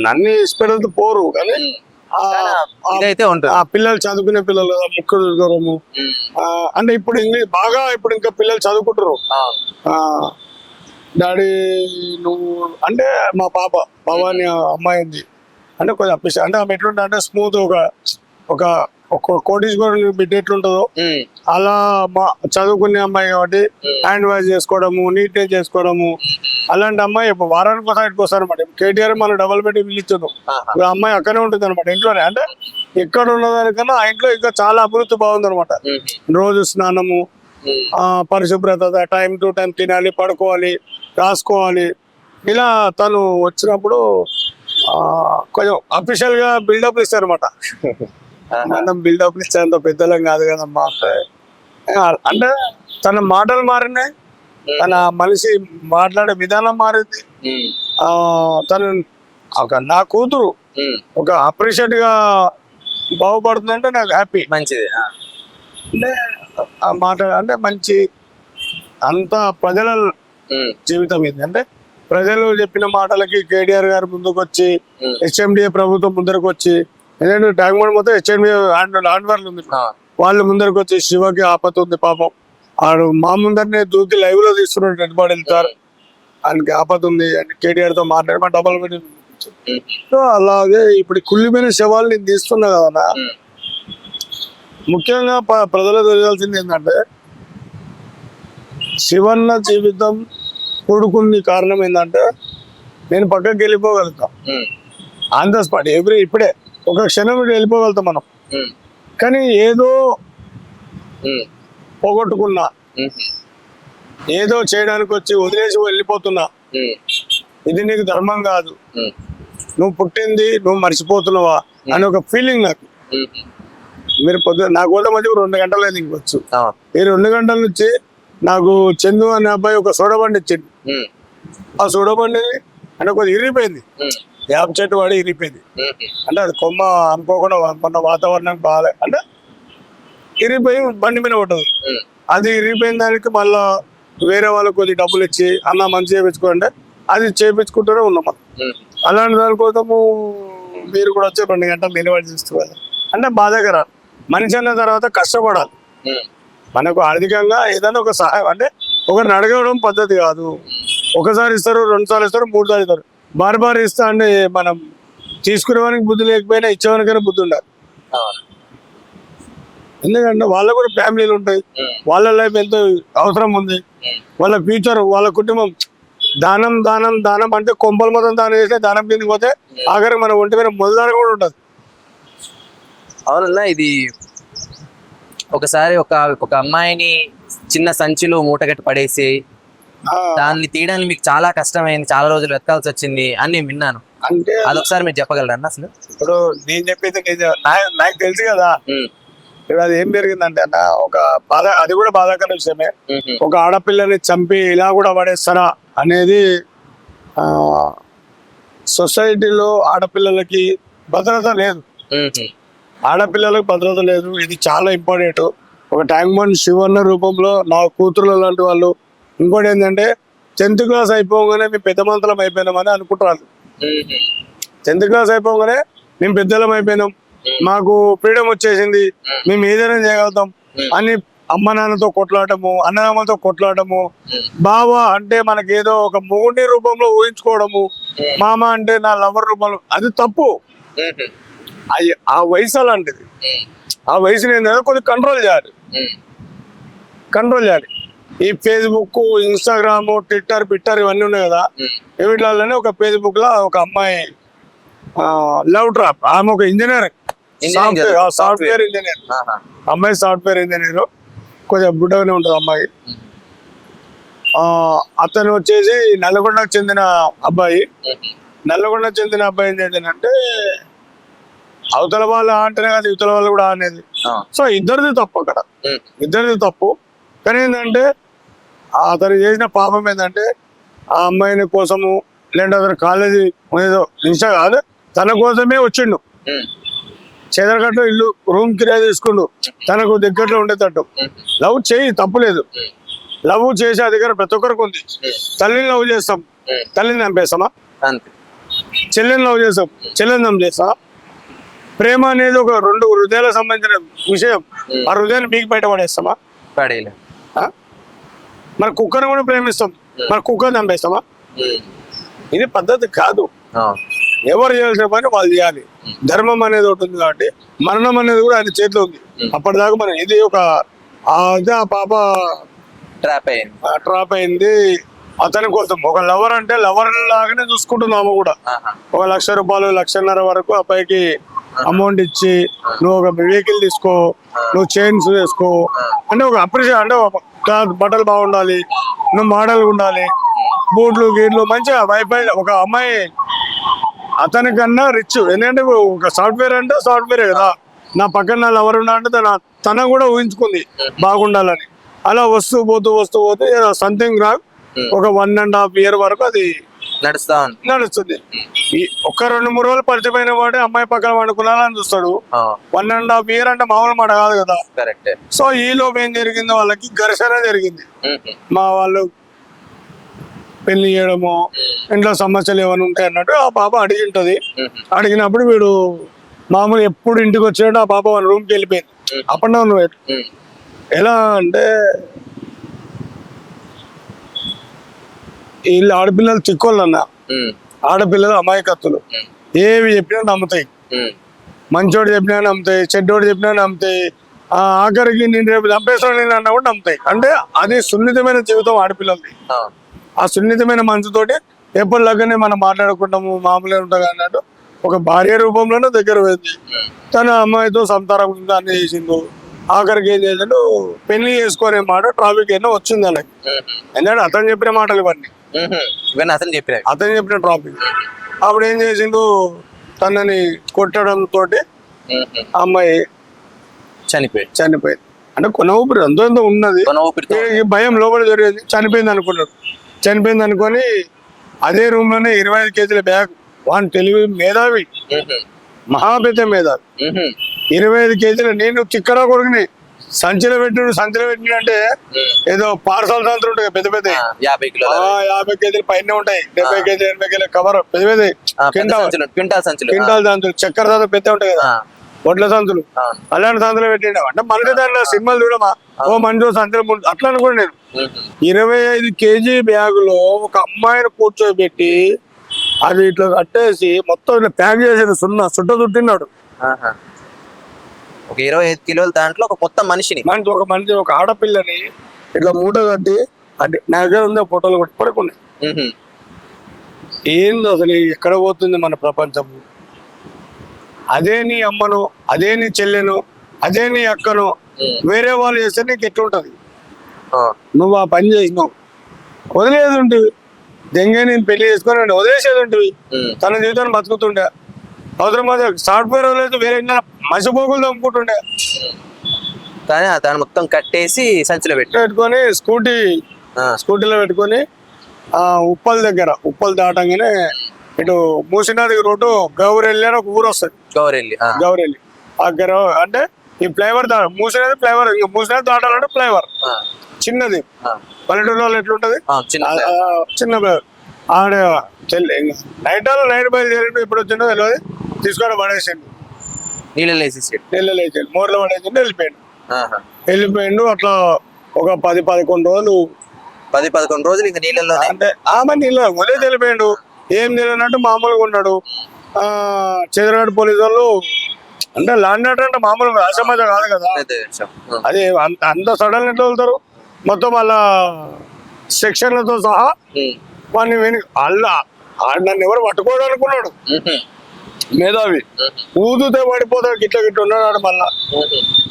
నన్ను ఇష్టపడదు పోరు కానీ ఆ పిల్లలు చదువుకునే పిల్లలు ముక్కలు దూరము అంటే ఇప్పుడు బాగా ఇప్పుడు ఇంకా పిల్లలు చదువుకుంటారు. డాడీ నువ్వు అంటే మా పాప భవాని అమ్మాయి ఉంది అంటే కొంచెం అప్పిస్తా అంటే ఆమె ఎట్లుంటా అంటే స్మూత్ ఒక కోటీశ్వరుని బిడ్డ ఎట్లుంటుందో అలా మా చదువుకునే అమ్మాయి కాబట్టి హ్యాండ్ వాష్ చేసుకోవడము, నీట్ చేసుకోవడము అలాంటి అమ్మాయి వారానికి ఒకసారి వస్తారు అనమాట. కేటీఆర్ మనం డబల్ పెట్టి పిలిచాను అమ్మాయి అక్కడే ఉంటుంది అనమాట ఇంట్లోనే. అంటే ఎక్కడ ఉన్నదానికన్నా ఆ ఇంట్లో ఇంకా చాలా అభివృద్ధి బాగుంది అనమాట. రోజు స్నానము, పరిశుభ్రత, టైం టు టైం తినాలి, పడుకోవాలి, రాసుకోవాలి. ఇలా తను వచ్చినప్పుడు కొంచెం అఫీషియల్ గా బిల్డప్ ఇస్తారు అనమాట. మనం బిల్డప్ ఇస్తే అంత పెద్దలం కాదు కదమ్మా అంటే తన మాటలు మారినాయి, తన మనిషి మాట్లాడే విధానం మారింది. తను నా కూతురు ఒక అప్రిషియేట్ గా బాగుపడుతుందంటే నాకు హ్యాపీ. మంచిది అంటే ఆ మాట అంటే మంచి అంత ప్రజల జీవితం ఇది. అంటే ప్రజలు చెప్పిన మాటలకి కేటీఆర్ గారు ముందుకు వచ్చి, హెచ్ఎండిఏ ప్రభుత్వం ముందరకు వచ్చి, ఎందుకంటే ట్యాంక్మెంట్ మొత్తం హెచ్ఎండిఏ హ్యాండ్వర్లు ఉంది, వాళ్ళు ముందరకు వచ్చి శివకి ఆపత ఉంది పాపం ఆడు మా ముందరనే దూకి లైవ్ లో తీసుకున్నాడు డెడ్ బాడీ వెళ్తారు ఆయనకి ఆపత ఉంది అని కేటీఆర్ తో మాట్లాడి మా డబల్ పెట్టి. సో అలాగే ఇప్పుడు కుళ్ళిపోయిన శవాలు నేను తీస్తున్నా కదా. ముఖ్యంగా ప్రజలకు తెలియాల్సింది ఏంటంటే శివన్న జీవితం కూడుకుంది కారణం ఏంటంటే నేను పక్కకి వెళ్ళిపోగలుగుతాం ఆన్ ద స్పాట్ ఇప్పుడే ఒక క్షణం వెళ్ళిపోగలుగుతాం మనం. కానీ ఏదో పోగొట్టుకున్నా, ఏదో చేయడానికి వచ్చి వదిలేసి వెళ్ళిపోతున్నా, ఇది నీకు ధర్మం కాదు, నువ్వు పుట్టింది నువ్వు మర్చిపోతున్నావా అని ఒక ఫీలింగ్ నాకు. మీరు నాకు కూడా మధ్య 2 గంటలు అయింది ఇంకొచ్చు. ఈ 2 గంటల నుంచి నాకు చందు అనే అబ్బాయి ఒక సోడబండి ఇచ్చింది. ఆ సోడబండి అంటే కొద్దిగా ఇరిగిపోయింది, వేప చెట్టు వాడి ఇరిగిపోయింది. అంటే అది కొమ్మ అనుకోకుండా మొన్న వాతావరణం బాగా అంటే ఇరిగిపోయి బండి మీద ఉంటుంది. అది ఇరిగిపోయిన దానికి మళ్ళా వేరే వాళ్ళకి కొద్ది డబ్బులు ఇచ్చి అన్న మంచి చేయించుకోండి అది చేయించుకుంటూనే ఉన్నాం మనం. అలాంటి దానికోసము మీరు కూడా వచ్చి 2 గంటలు నిలబడి చూసుకోవాలి అంటే బాధాకర. మనిషి అన్న తర్వాత కష్టపడాలి. మనకు ఆర్థికంగా ఏదైనా ఒక సహాయం అంటే ఒకరిని అడగడం పద్ధతి కాదు. ఒకసారి ఇస్తారు, 2 సార్లు ఇస్తారు, 3 సార్లు ఇస్తారు. బారు ఇస్తా అంటే మనం తీసుకునేవానికి బుద్ధి లేకపోయినా ఇచ్చేవానికైనా బుద్ధి ఉండాలి. ఎందుకంటే వాళ్ళకు కూడా ఫ్యామిలీలు ఉంటాయి, వాళ్ళ లైఫ్ ఎంతో అవసరం ఉంది, వాళ్ళ ఫ్యూచర్, వాళ్ళ కుటుంబం. దానం దానం దానం అంటే కొంపల మొత్తం దానం చేస్తే దానం కిందకి పోతే ఆఖరికి మన ఒంటి మీద మొదలు కూడా ఉంటుంది. అవునన్నా ఇది ఒకసారి ఒక అమ్మాయిని చిన్న సంచిలో మూటగట్టి పడేసి దాన్ని తీయడానికి మీకు చాలా కష్టమైంది, చాలా రోజులు వెతకాల్సి వచ్చింది అని నేను విన్నాను. అంటే అదొకసారి మీరు చెప్పగలరా అన్న అసలు? ఇప్పుడు నేను చెప్పేది నాకు తెలుసు కదా. ఇప్పుడు అది ఏం జరిగిందంటే అన్న, ఒక బాధ, అది కూడా బాధాకర విషయమే. ఒక ఆడపిల్లని చంపి ఇలా కూడా పడేస్తారా అనేది సొసైటీలో ఆడపిల్లలకి భద్రత లేదు. ఆడపిల్లలకు భద్రత లేదు. ఇది చాలా ఇంపార్టెంట్. ఒక ట్యాంక్ బండ్ శివన్న రూపంలో నా కూతురు లాంటి వాళ్ళు. ఇంకోటి ఏంటంటే 10th క్లాస్ అయిపోగానే మేము పెద్ద మంతలం అయిపోయినామని అనుకుంటారు. 10th క్లాస్ అయిపోగానే మేము పెద్దలం అయిపోయినాం, మాకు ఫ్రీడమ్ వచ్చేసింది, మేము ఏదైనా చేయగలుగుతాం అని అమ్మ నాన్నతో కొట్లాడటము, అన్నదమ్మలతో కొట్లాడటము, బావ అంటే మనకేదో ఒక మొగుడి రూపంలో ఊహించుకోవడము, మామ అంటే నా లవర్ రూపంలో, అది తప్పు. ఆ వయసు అలాంటిది. ఆ వయసుని ఏంటంటే కొద్దిగా కంట్రోల్ చేయాలి. ఈ ఫేస్బుక్, ఇన్స్టాగ్రామ్, ట్విట్టర్ ఇవన్నీ ఉన్నాయి కదా. వీటిలోనే ఒక ఫేస్బుక్ లో ఒక అమ్మాయి లవ్ ట్రాప్. ఆమె ఒక ఇంజనీర్, సాఫ్ట్వేర్ ఇంజనీర్. అమ్మాయి సాఫ్ట్వేర్ ఇంజనీర్, కొంచెం బుడ్డగానే ఉంటుంది అమ్మాయి. అతను వచ్చేసి నల్లగొండకు చెందిన అబ్బాయి. ఏం చేసిందంటే అవతల వాళ్ళు అంటేనే కదా ఇవతల వాళ్ళు కూడా అనేది. సో ఇద్దరిది తప్పు అక్కడ, ఇద్దరిది తప్పు. కానీ ఏంటంటే అతను చేసిన పాపం ఏంటంటే ఆ అమ్మాయిని కోసము, లేదంటే అతను కాలేజీ ఏదో ఇన్స్టా కాదు తన కోసమే వచ్చిండు. చెదరగట్లో ఇల్లు రూమ్ కిరాయి తీసుకుండు తనకు దగ్గరలో ఉండేటట్టు. లవ్ చేయి, తప్పులేదు. లవ్ చేసే అధికారం ప్రతి ఒక్కరికి ఉంది. తల్లిని లవ్ చేస్తాం, తల్లిని చంపేస్తామా? చెల్లిని లవ్ చేస్తాం, చెల్లిని చంపేస్తామా? ప్రేమ అనేది ఒక 2 హృదయాలకు సంబంధించిన విషయం. ఆ హృదయాన్ని మీకు బయట పడేస్తామా? మన కుక్కను కూడా ప్రేమిస్తాం, మన కుక్కను చంపేస్తామా? ఇది పద్ధతి కాదు. ఎవరు చేయాల్సిన పని వాళ్ళు చేయాలి. ధర్మం అనేది ఒకటి ఉంది కాబట్టి మరణం అనేది కూడా ఆయన చేతిలో ఉంది. అప్పటిదాకా మనం ఇది ఒక ఆ పాప ట్రాప్ అయింది అతని కోసం. ఒక లవర్ అంటే లవర్ లాగానే చూసుకుంటుంది ఆమె కూడా. 1 లక్ష రూపాయలు, 1.5 లక్షల వరకు అబ్బాయికి అమౌంట్ ఇచ్చి, నువ్వు ఒక వెహికల్ తీసుకో, నువ్వు చైన్స్ వేసుకో అంటే ఒక అప్రిషియేట్, అంటే బట్టలు బాగుండాలి, నువ్వు మోడల్ ఉండాలి, బూట్లు గీట్లు మంచిగా వైఫై. ఒక అమ్మాయి అతనికన్నా రిచ్, ఎందుకంటే ఒక సాఫ్ట్వేర్ అంటే సాఫ్ట్వేరే కదా. నా పక్కన లవర్ ఉన్నా అంటే తన కూడా ఊహించుకుంది బాగుండాలని. అలా వస్తూ పోతూ సంథింగ్ రాంగ్. ఒక 1.5 year వరకు అది నడుస్తుంది. ఈ ఒక్క 2-3 రోజులు పరిచయమైన వాడే అమ్మాయి పక్కన పండుకున్నారని చూస్తాడు. 1.5 year అంటే మామూలు మాట కాదు కదా. సో ఈ లోపు ఏం జరిగిందో వాళ్ళకి ఘర్షణ జరిగింది. మా వాళ్ళు పెళ్లి చేయడము, ఇంట్లో సమస్యలు ఏమైనా ఉంటాయి అన్నట్టు ఆ పాప అడిగింటది. అడిగినప్పుడు వీడు మామూలు ఎప్పుడు ఇంటికి వచ్చాడు ఆ పాప వాళ్ళ రూమ్కి వెళ్ళిపోయింది. Up and down. ఎలా అంటే వీళ్ళు ఆడపిల్లలు చిక్కోళ్ళు అన్న, ఆడపిల్లలు అమాయకత్తులు. ఏవి చెప్పినా నమ్ముతాయి. మంచోడు చెప్పినా నమ్ముతాయి, చెడ్డోడు చెప్పినా నమ్ముతాయి. ఆఖరికి నేను రేపు చంపేస్తాను నేను అన్నా కూడా నమ్ముతాయి. అంటే అది సున్నితమైన జీవితం ఆడపిల్లలది. ఆ సున్నితమైన మనసుతోటి ఎప్పటిలాగానే మనం మాట్లాడుకుంటాము, మామూలుగా ఉంటాం అన్నట్టు ఒక భార్య రూపంలోనే దగ్గర పోయింది. తన అమ్మాయితో సంతానం అన్ని చేసిండు. ఆఖరికి ఏం చేశాడు, పెళ్లి చేసుకునే మాట ట్రాఫిక్ అయినా వచ్చింది అలాగే. ఎందుకంటే అతను చెప్పిన మాటలు ఇవన్నీ అతను చెప్పిన ట్రాఫిక్. అప్పుడు ఏం చేసిండు, తనని కొట్టడం తోటి అమ్మాయి చనిపోయింది. అంటే కొన ఊపిరి ఎంతో ఉన్నది, భయం లోపల జరిగేది. చనిపోయింది అనుకొని అదే రూమ్ లోనే 25 kg బ్యాగ్. వాని తెలివి మేధావి, మహాపేద మేధావి. 25 kg నేను చిక్కడా కొడుకుని సంచిలో పెట్టిన అంటే ఏదో పార్సల్ సంచులు ఉంటాయి పెద్ద పెద్ద 50 kg పైన ఉంటాయి. 70 kg 80 kg కవర్ పెద్ద పెద్ద క్వింటాల్ సంచులు, చక్కెర సంచులు పెద్ద ఉంటాయి కదా, వడ్ల సంచులు. అలాంటి సంచులు పెట్టిండ. అంటే మనకి దాంట్లో సినిమాలు చూడమా, ఓ మంచి సంచులు అట్లా అనుకోండి. నేను 25 kg బ్యాగులో ఒక అమ్మాయిని కూర్చోబెట్టి అది ఇట్లా కట్టేసి మొత్తం ఇట్లా ప్యాక్ చేసి చుట్ట చుట్టినాడు. ఒక 25 కిలోల దాంట్లో ఒక మొత్తం ఒక మనిషి ఒక ఆడపిల్లని ఇట్లా మూట కట్టి అంటే నా దగ్గర ఉందే ఫోటోలు కొట్టి పడుకున్నాయి. ఏంది అసలు ఎక్కడ పోతుంది మన ప్రపంచం? అదే నీ అమ్మను, అదే నీ చెల్లెను, అదే నీ అక్కను వేరే వాళ్ళు చేస్తే నీకు ఎట్లుంటది? నువ్వు ఆ పని చేసినావు, వదిలేదు ఉంటుంది. దెంగే నేను పెళ్లి చేసుకొని వదిలేసేది ఉంటుంది. తన జీవితాన్ని బతుకుతుండే. అవసరం అది సాఫ్ట్వేర్ వదిలేదు, వేరే మసిపోగులు తమ్ముకుంటుండే. కానీ దాన్ని మొత్తం కట్టేసి సంచిలో పెట్టుకొని స్కూటీలో పెట్టుకొని ఉప్పల్ దగ్గర, ఉప్పల్ దాటంగానే ఇటు మూసినది రోడ్డు గౌరెల్లి అని ఒక ఊరు వస్తుంది. గౌరెల్లి అంటే ఈ ఫ్లైఓవర్ మూసినది ఫ్లైఓవర్, ఇంకా మూసినది దాటాలంటే ఫ్లైఓవర్ చిన్నది. పల్లెటూరులో ఎట్లుంటది చిన్న ఫ్లైఓవర్. ఆడ నైట్ బయలుదేరి ఎప్పుడు వచ్చిందో తెలియదు, తీసుకొని పడేసిండు. నీళ్ళలో వేసేసి మోర్లో పడేసిండు, వెళ్ళిపోయిండు. అట్లా ఒక 10-11 రోజులు ఇంకా నీళ్ళలో అంటే ఆమె నీళ్ళ వదిలే వెళ్ళిపోయిండు. ఏం తెలియనట్టు మామూలుగా ఉన్నాడు. చంద్రగఢ్ పోలీసు వాళ్ళు అంటే ల్యాండ్ ఆర్డర్ అంటే మామూలుగా అసమాజం కాదు కదా, అది అంత సడన్ ఎట్లా వెళ్తారు. మొత్తం వాళ్ళ సెక్షన్లతో సహా వాడిని నన్ను ఎవరు పట్టుకోవడానుకున్నాడు. మేధావి ఊదుతే పడిపోతాడు, గిట్ల ఉన్నాడు. మళ్ళా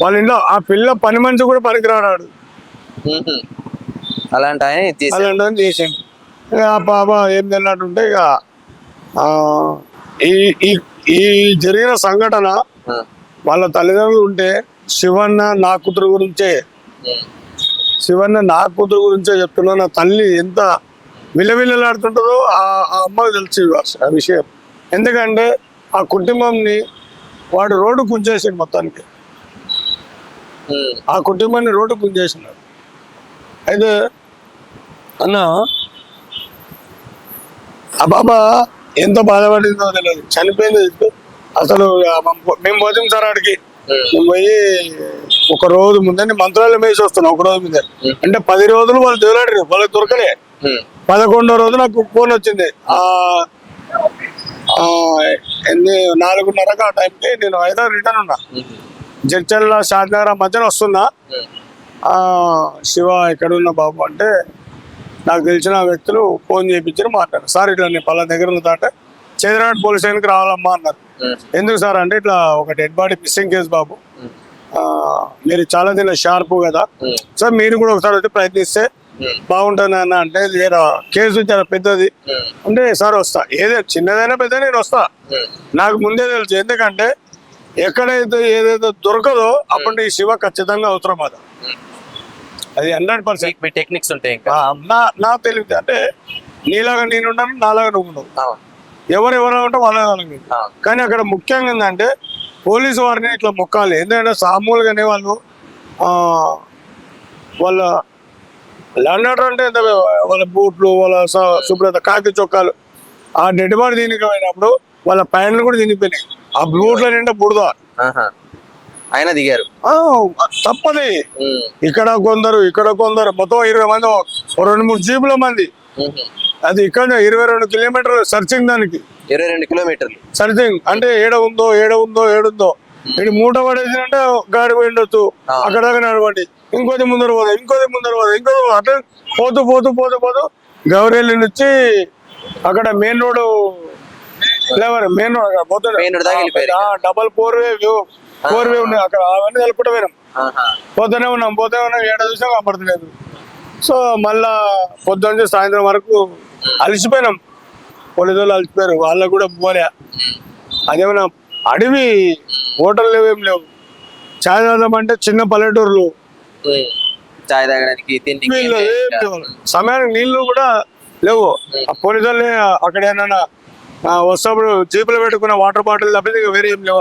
వాళ్ళ ఇంట్లో ఆ పిల్ల పని మనిషి కూడా పనికిరాడాడు. అలాంటి ఆయన చేసాడు. ఇక ఆ పాప ఏం తెలియనట్టుంటే ఇక ఈ జరిగిన సంఘటన వాళ్ళ తల్లిదండ్రులు ఉంటే శివన్న నా కూతురు గురించే చెప్తున్నా. నా తల్లి ఎంత విలవిలలాడుతుంటుందో ఆ అమ్మకి తెలిసి ఆ విషయం. ఎందుకంటే ఆ కుటుంబంని వాడు రోడ్డు కుంచేసాడు మొత్తానికి. ఆ కుటుంబాన్ని రోడ్డు కుంచేసినాడు. అయితే అన్న ఆ బాబా ఎంత బాధపడిందో తెలియదు, చనిపోయింది. అసలు మేము పోతాం సార్ ఆడికి. మేము పోయి ఒక రోజు ముందే మంత్రాలయం వేసి వస్తున్నాం. ఒక రోజు ముందే అంటే 10 రోజులు వాళ్ళు దేవులాడారు, వాళ్ళకి దొరకలే. 11వ రోజు నాకు ఫోన్ వచ్చింది. 4:30కి ఆ టైంకి నేను హైదరాబాద్ రిటర్న్ ఉన్నా. జడ్చర్ల షాద్నగర్ మధ్యన వస్తున్నా. శివ ఎక్కడున్న బాబు అంటే నాకు తెలిసిన వ్యక్తులు ఫోన్ చేయించారు, మాట్లాడారు. సార్ ఇట్లా నేను పలా దగ్గర ఉన్న దాట చంద్రగఢ్ పోలీస్ స్టేషన్కి రావాలమ్మా అన్నారు. ఎందుకు సార్ అంటే ఇట్లా ఒక డెడ్ బాడీ మిస్సింగ్ కేసు బాబు, మీరు చాలా దీనిలో షార్ప్ కదా సార్, మీరు కూడా ఒకసారి వచ్చి ప్రయత్నిస్తే బాగుంటుంది అన్న అంటే, లేదా కేసు చాలా పెద్దది అంటే సార్ వస్తా, చిన్నదైనా పెద్ద నేను వస్తా. నాకు ముందే తెలుసు, ఎందుకంటే ఎక్కడైతే ఏదైతే దొరకదో అప్పుడు ఈ శివ ఖచ్చితంగా అవసరం. అది 100% టెక్నిక్స్ ఉంటాయి. నా తెలివితే అంటే నీలాగా నేను ఉన్నాను, నాలాగా నువ్వు ఉండవు, ఎవరెవరో ఉంటే వాళ్ళ. కానీ అక్కడ ముఖ్యంగా ఏంటంటే పోలీసు వారిని ఇట్లా మొక్కాలి. ఎందుకంటే మామూలుగానే వాళ్ళ ల్యాండ్ ఆర్డర్ అంటే వాళ్ళ బూట్లు, వాళ్ళ శుభ్రత, కాకి చొక్కాలు, ఆ డెడ్ బాడీ దీనికి పోయినప్పుడు వాళ్ళ ప్యాంట్లు కూడా తినిపోయినాయి. ఆ బూట్ల నిండా బుడదా. ఆయన దిగారు, తప్పది. ఇక్కడ కొందరు మొత్తం 20 మంది, 2-3 జీపుల మంది. అది ఇక్కడ 22 కిలోమీటర్లు సర్చింగ్, దానికి 22 కిలోమీటర్లు సర్చింగ్. అంటే ఏడుందో ఇది మూట పడేసిందంటే గాడి పోయి ఉండొచ్చు, అక్కడ నడవండి, ఇంకోది ముందర పోదు, ఇంకో అట్లా పోతూ గౌరెల్లి నుంచి అక్కడ main road double four way ఉన్నాయి అక్కడ. అవన్నీ కలుపుకుంటూ పోయినాం. పోతూనే ఉన్నాం, ఏడ చూసినా కనపడలేదు. సో మళ్ళా పొద్దున్న నుంచి సాయంత్రం వరకు అలసిపోయినాం. పోలీసు వాళ్ళు అలసిపోయారు, వాళ్ళకు కూడా పోలే. అదేమన్నా అడవి, హోటల్ ఏం లేవు. చాయ్ తాగమంటే చిన్న పల్లెటూరులు, చాయ్ తాగడానికి సమయానికి నీళ్లు కూడా లేవు. ఆ పోలీసు వాళ్ళే అక్కడ ఏమన్నా వస్తప్పుడు జీపులో పెట్టుకున్న వాటర్ బాటిల్ తప్పితే వేరే ఏం లేవు.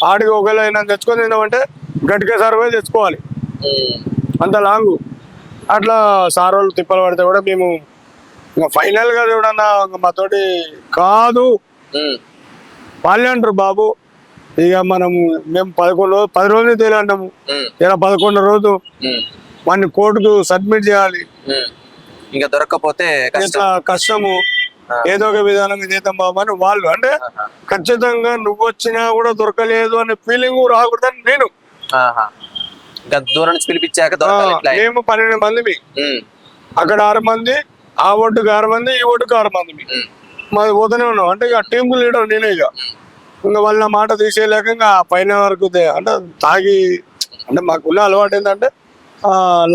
ఆడికి ఒకవేళ అయినా తెచ్చుకొని తిందామంటే గట్టిగా సార్ పోయి తెచ్చుకోవాలి, అంత లాంగు. అట్లా సార్ వాళ్ళు తిప్పలు పడితే కూడా మేము ఇంకా ఫైనల్ గా చూడన్నా మాతోటి కాదు వాళ్ళే అంటారు బాబు. ఇక మేము 10 రోజులు తేలంటాము. ఇలా 11వ రోజు వాడిని కోర్టుకు సబ్మిట్ చేయాలి. ఇంకా దొరకకపోతే కష్టము, ఏదో ఒక విధానంగా చేద్దాం బాబు అని వాళ్ళు. అంటే ఖచ్చితంగా నువ్వు వచ్చినా కూడా దొరకలేదు అనే ఫీలింగ్ రాకూడదని నేను. దూరం నుంచి పిలిపించాక మేము 12 మంది, అక్కడ 6 మంది, ఆ ఒడ్డుకు 6 మంది, ఈ ఒడ్డుకు 6 మంది మాది పోతూనే ఉన్నాం. అంటే ఇక టీమ్ లీడర్ నేనే. ఇంకా వాళ్ళ మాట తీసేయలేక ఇంకా పైన వరకు అంటే తాగి, అంటే మాకున్న అలవాటు ఏంటంటే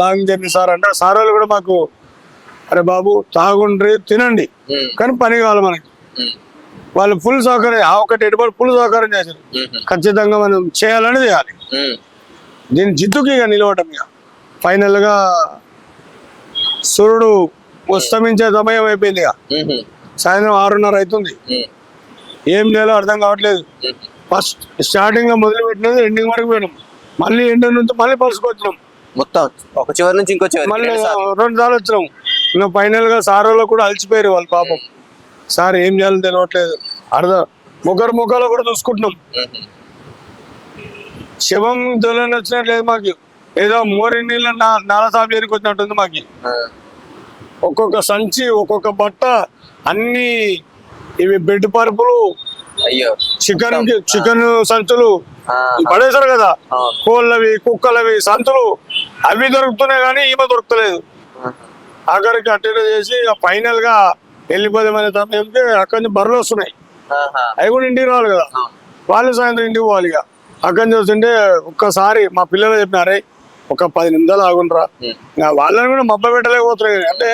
లాంగ్ జర్నీ సార్ అంటే సార్ వాళ్ళు కూడా మాకు అరే బాబు తాగుండ్రి తినండి కానీ పని కావాలి మనకి. వాళ్ళు ఫుల్ సహకారం, ఆ ఒకటి ఎటువంటి ఫుల్ సహకారం చేశారు. ఖచ్చితంగా మనం చేయాలని చేయాలి. దీని జిద్దుకి ఇక నిలవటం. ఇక ఫైనల్ గా సూర్యుడు ఉస్తమించే సమయం అయిపోయింది. ఇక సాయంత్రం 6:30 అవుతుంది. ఏం చేయాలో అర్థం కావట్లేదు. ఫస్ట్ స్టార్టింగ్ లో మొదలు పెట్టినది ఎండింగ్ వరకు పోయినాం. మళ్ళీ ఎండింగ్ నుంచి మళ్ళీ పలుసుకొచ్చినాం. మొత్తం ఒక చివరి నుంచి ఇంకో చివరి మళ్ళీ 2 సార్లు వచ్చినాం. ఇంకా ఫైనల్ గా సార్ వాళ్ళు కూడా అలసిపోయారు వాళ్ళు పాపం. సార్ ఏం చేయాలో తెలియట్లేదు. అర్థం ముఖాలు కూడా చూసుకుంటున్నాం. శవం దొలని వచ్చినట్లేదు మాకు. ఏదో మోరి నీళ్ళ నాలా సాగు చేరికి వచ్చినట్టుంది మాకు. ఒక్కొక్క సంచి, ఒక్కొక్క బట్ట, అన్ని ఇవి బెడ్ పరుపులు, అయ్యో చికెన్ సంచులు పడేశారు కదా. కోళ్ళవి, కుక్కలవి సంచులు అవి దొరుకుతున్నాయి కానీ ఈమె దొరుకుతలేదు. ఆఖరికి అటెండ్ చేసి ఫైనల్ గా వెళ్ళిపోదామనే సమయంకి అక్కడి నుంచి బర్రెలు వస్తున్నాయి. అవి కూడా ఇంటికి రావాలి కదా. వాళ్ళు సాయంత్రం ఇంటికి పోవాలి. ఇక అక్కడి నుంచి వస్తుంటే ఒక్కసారి మా పిల్లలు చెప్పినారే ఒక 10 నిమిషాలు ఆగుండ్రా. వాళ్ళని కూడా మబ్బ పెట్టలేకపోతున్నాయి. అంటే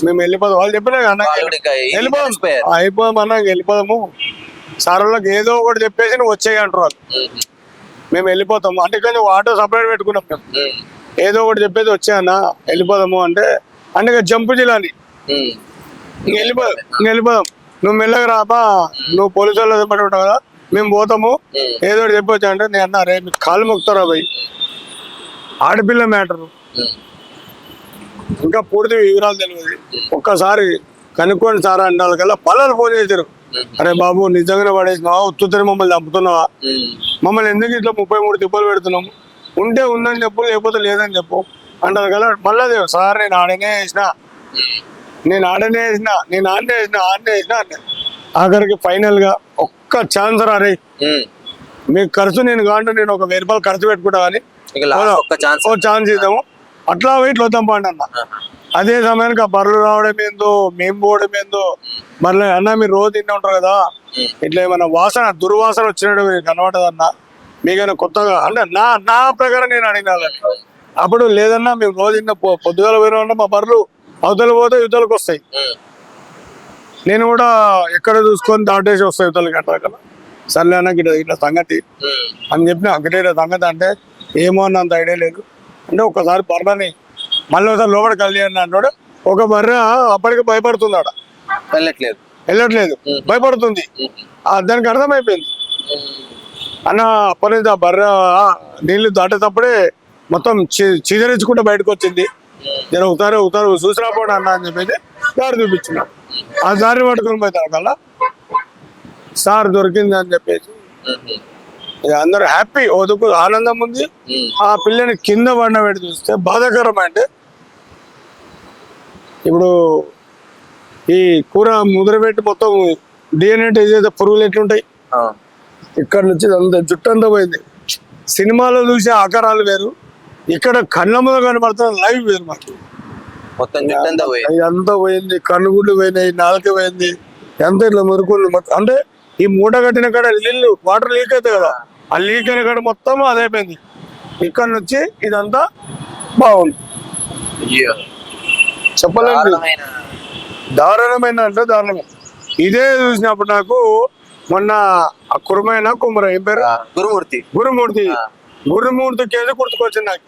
మేము వెళ్ళిపోదాం వాళ్ళు చెప్పినా వెళ్ళిపోదాం, అయిపోదాం అన్నా వెళ్ళిపోదాము. సార్ వాళ్ళకి ఏదో ఒకటి చెప్పేసి నువ్వు వచ్చేయి అంటారు వాళ్ళు. మేము వెళ్ళిపోతాము అంటే కొంచెం ఆటో సపరేట్ పెట్టుకున్నాం. మేము ఏదో ఒకటి చెప్పేసి వచ్చాయన్నా వెళ్ళిపోదాము అంటే జంపు జిల్లాని వెళ్ళిపోదాం. నువ్వు మెల్లగా రాబా, నువ్వు పోలీసు వాళ్ళు పడి ఉంటావు కదా, మేము పోతాము ఏదో ఒకటి చెప్పొచ్చా అంటే నేను అన్నా రే మీకు కాలు మొక్కుతారా పోయి. ఆడపిల్ల మ్యాటరు ఇంకా పూర్తి వివరాలు తెలియదు. ఒక్కసారి కనుక్కోండి సార్ అన్నాళ్ళ కల్లా పల్లెలు ఫోన్ చేశారు. అరే బాబు నిజంగానే పడేసినావా, ఉత్తుతని మమ్మల్ని చంపుతున్నావా, మమ్మల్ని ఎందుకు ఇట్లా 33 తిప్పలు పెడుతున్నాము, ఉంటే ఉందని చెప్పు లేకపోతే లేదని చెప్పు అంటారు కదా. మళ్ళీ సార్ నేను ఆడనే వేసిన అన్న. ఆఖరికి ఫైనల్ గా ఒక్క ఛాన్స్ రా రే, మీకు ఖర్చు నేను కాంటే నేను ఒక 1000 రూపాయలు ఖర్చు పెట్టుకుంటా కానీ ఓ ఛాన్స్ ఇద్దాము అట్లా ఇట్లా వద్దాం పండి అన్న. అదే సమయానికి ఆ బర్రెలు రావడం ఏందో, మేము పోవడం ఏందో. మళ్ళీ అన్న మీరు రోజు తింటూ ఉంటారు కదా, ఇట్లా ఏమైనా దుర్వాసన వచ్చినట్టు మీరు కనబడదన్నా, మీకైనా కొత్తగా అంటే నా ప్రకారం నేను అడిగినాలని. అప్పుడు లేదన్నా మేము రోజు తిన్న పొద్దుగాల పోయినా మా బర్రెలు అవతల పోతే యువతలకు వస్తాయి, నేను కూడా ఎక్కడ చూసుకొని దాటేసి వస్తాయి యువతలకి అంటారు కదా. సర్లే అన్న ఇట్లా సంగతి అని చెప్పిన. అక్కడే సంగతి అంటే ఏమో అన్నంత ఐడియా లేదు అంటే ఒక్కసారి బర్రెని మళ్ళీ ఒకసారి లోపలికి వెళ్ళి అన్నాడు. ఒక బర్రె అప్పటికి భయపడుతుంది, ఆడ వెళ్ళట్లేదు భయపడుతుంది. దానికి అర్థమైపోయింది అన్న. అప్పటి నుంచి ఆ బర్రె నీళ్లు దాటేటప్పుడే మొత్తం చిదరించుకుంటూ బయటకు వచ్చింది. నేను ఒకసారి చూసినా పోడా అన్న అని చెప్పేసి దారి చూపించిన. ఆ దారి పట్టుకుని పోతాను కల్లా సార్ దొరికింది అని చెప్పేసి అందరూ హ్యాపీ, వదుకు ఆనందం ఉంది. ఆ పిల్లని కింద పడినబెట్టి చూస్తే బాధాకరం. అంటే ఇప్పుడు ఈ కూర ముద్రపెట్టి మొత్తం DNA ఏదైతే పురుగులు ఎట్లుంటాయి ఇక్కడ నుంచి అంత జుట్టు అంతా పోయింది. సినిమాలో చూసే ఆకారాలు వేరు, ఇక్కడ కళ్ళ ముందు కనబడుతున్న లైవ్ వేరు. మాకు అంతా పోయింది, కన్నుగుడ్లు పోయినాయి, నాలుక పోయింది, ఎంత ఇట్లా మురుకులు మొత్తం. అంటే ఈ మూట కట్టిన కాడ నీళ్ళు వాటర్ లీక్ అవుతాయి కదా, ఆ లీక్ అయిన కాడ మొత్తం అదైపోయింది. ఇక్కడ నుంచి ఇదంతా బాగుంది. చెప్పలేదు, దారుణమైన అంటే దారుణమే. ఇదే చూసినప్పుడు నాకు మొన్న కుమ్మర ఏం పేరు గురుమూర్తి కేసు గుర్తుకొచ్చింది నాకు.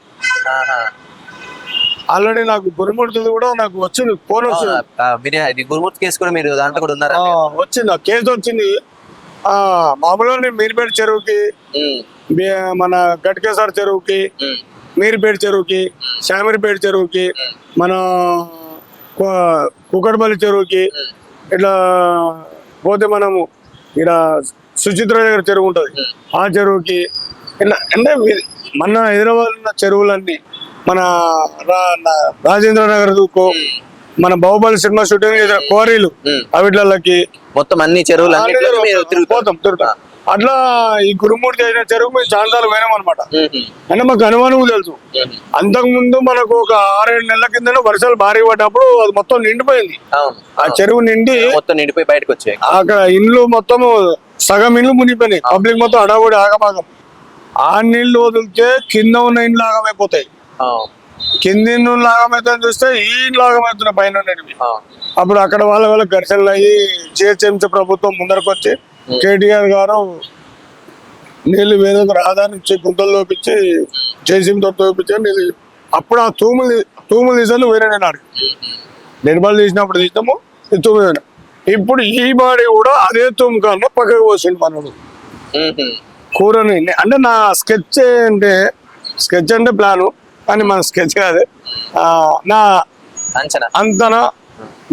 ఆల్రెడీ నాకు గురుమూర్తి కూడా నాకు వచ్చింది, ఫోన్ వచ్చింది. గురుమూర్తి కేసు కూడా మీరు దాంట్లో కూడా ఉన్నారా? వచ్చింది, ఆ కేసు వచ్చింది. మామూలుగా నేను మీర్పేట చెరువుకి, మన గట్కేసార్ చెరువుకి, మీర్పేట చెరువుకి, శామరిపేట చెరువుకి, మన కుకట్పల్లి చెరువుకి, ఇట్లా పోతే మనము ఇక్కడ సుచిత్ర దగ్గర చెరువు ఉంటుంది, ఆ చెరువుకి ఇట్లా. అంటే మన హైదరాబాద్ ఉన్న చెరువులన్నీ, మన రాజేంద్ర నగర్ దూకో, మన బాహుబలి సినిమా షూటింగ్ కోరీలు అవిట్లకి మొత్తం అన్ని చెరువులు పోతాం తిరుగుతాం. అట్లా ఈ గురుమూర్తి చేసిన చెరువు మేము చాలా పోయినాం అనమాట. అంటే మాకు అనుమానం తెలుసు. అంతకు ముందు మనకు ఒక 6-7 నెలల కింద వర్షాలు భారీ పడ్డప్పుడు అది మొత్తం నిండిపోయింది. ఆ చెరువు నిండిపోయి బయటకు వచ్చాయి. అక్కడ ఇండ్లు మొత్తం సగం ఇండ్లు మునిగిపోయినాయి. పబ్లిక్ మొత్తం అడావుడి ఆగమాగం. ఆ నీళ్లు వదిలితే కింద ఉన్న ఇండ్లు ఆగమైపోతాయి. కింది లాగమవుతుందని చూస్తే ఈ లాగమవుతున్న పైన ఉండేటివి. అప్పుడు అక్కడ వాళ్ళ ఘర్షణలు అయ్యి జిహెచ్ఎంసీ ప్రభుత్వం ముందరకు వచ్చి కేటీఆర్ గారు నీళ్ళు వేరే ఆధారం ఇచ్చి గుంతలు తోపించి జేసీబీతో తోపించి నీళ్ళు అప్పుడు ఆ తూములు తీసాను వేరే నేను ఆడికి నిర్మల్ తీసినప్పుడు తీసినాము ఈ తూము. ఇప్పుడు ఈ బాడీ కూడా అదే తూము కన్నా పక్కకు పోసిండు మనడు కూరని. అంటే నా స్కెచ్ అంటే ప్లాను కానీ మన స్కెచ్ కాదు, నా అంతనా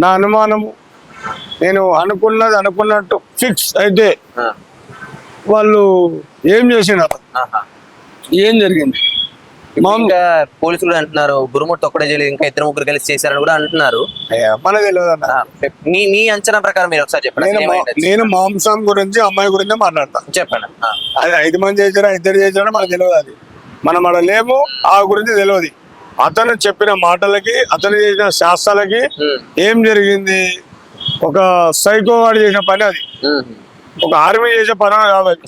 నా అనుమానము. నేను అనుకున్నట్టు ఫిక్స్ అయితే వాళ్ళు ఏం చేసినారు, ఏం జరిగింది. ఇంకా పోలీసులు కూడా అంటున్నారు గురుమూర్తి ఒక్కడే చేయలేదు, ఇంకా 2-3 కలిసి చేశారని కూడా అంటున్నారు. మనకు తెలియదు అన్న. మీ అంచనా ప్రకారం మీరు ఒకసారి చెప్పండి. నేను మాంసం గురించి అమ్మాయి గురించి మాట్లాడతా. చెప్పండి. అది 5 మంది చేశారా 2 చేశారా మనకు తెలియదు. అది మనం అక్కడ లేము, ఆ గురించి తెలియదు. అతను చెప్పిన మాటలకి అతను చేసిన శాస్త్రాలకి ఏం జరిగింది, ఒక సైకో వాడు చేసిన పని అది. ఒక ఆర్మీ చేసే పని కావాలి, ఒక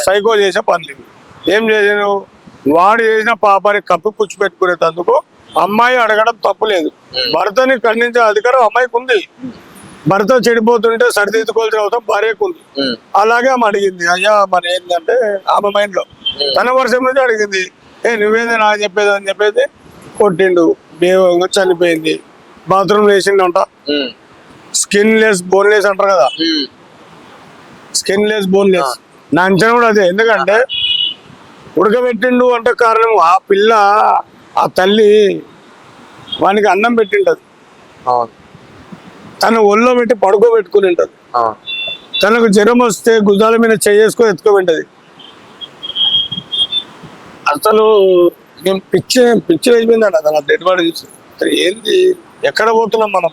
సైకో చేసే పని. ఏం చేసాను, వాడు చేసిన పాపాన్ని కప్పి పుచ్చిపెట్టుకునేందుకు అమ్మాయి అడగడం తప్పులేదు. భర్తని ఖండించే అధికారం అమ్మాయికి ఉంది. భర్త చెడిపోతుంటే సరిదిద్దుకోవాల్సిన అవసరం భార్యకు ఉంది. అలాగే ఆమె అడిగింది. అయ్యా మరి ఏంటంటే ఆమె మైండ్ లో తన వర్షం నుంచి అడిగింది, నువ్వేదే నా చెప్పేది అని చెప్పేది. కొట్టిండు, బేవంగా చనిపోయింది. బాత్రూమ్ వేసిండంట. స్కిన్ లెస్ బోన్లెస్ అంటారు కదా, స్కిన్ లెస్ బోన్లెస్. నా అంచనా కూడా అదే. ఎందుకంటే ఉడకబెట్టిండు అంటే కారణం ఆ పిల్ల, ఆ తల్లి వానికి అన్నం పెట్టింటది, తన ఒళ్ళో పెట్టి పడుకోబెట్టుకుని ఉంటది. తనకు జ్వరం వస్తే గుజాల మీద చేసుకొని ఎత్తుకోబెట్టది. అసలు నేను పిచ్చి అయిపోయిందండి అతను డెడ్ బాడీ చూసి. ఏంది, ఎక్కడ పోతున్నాం మనం?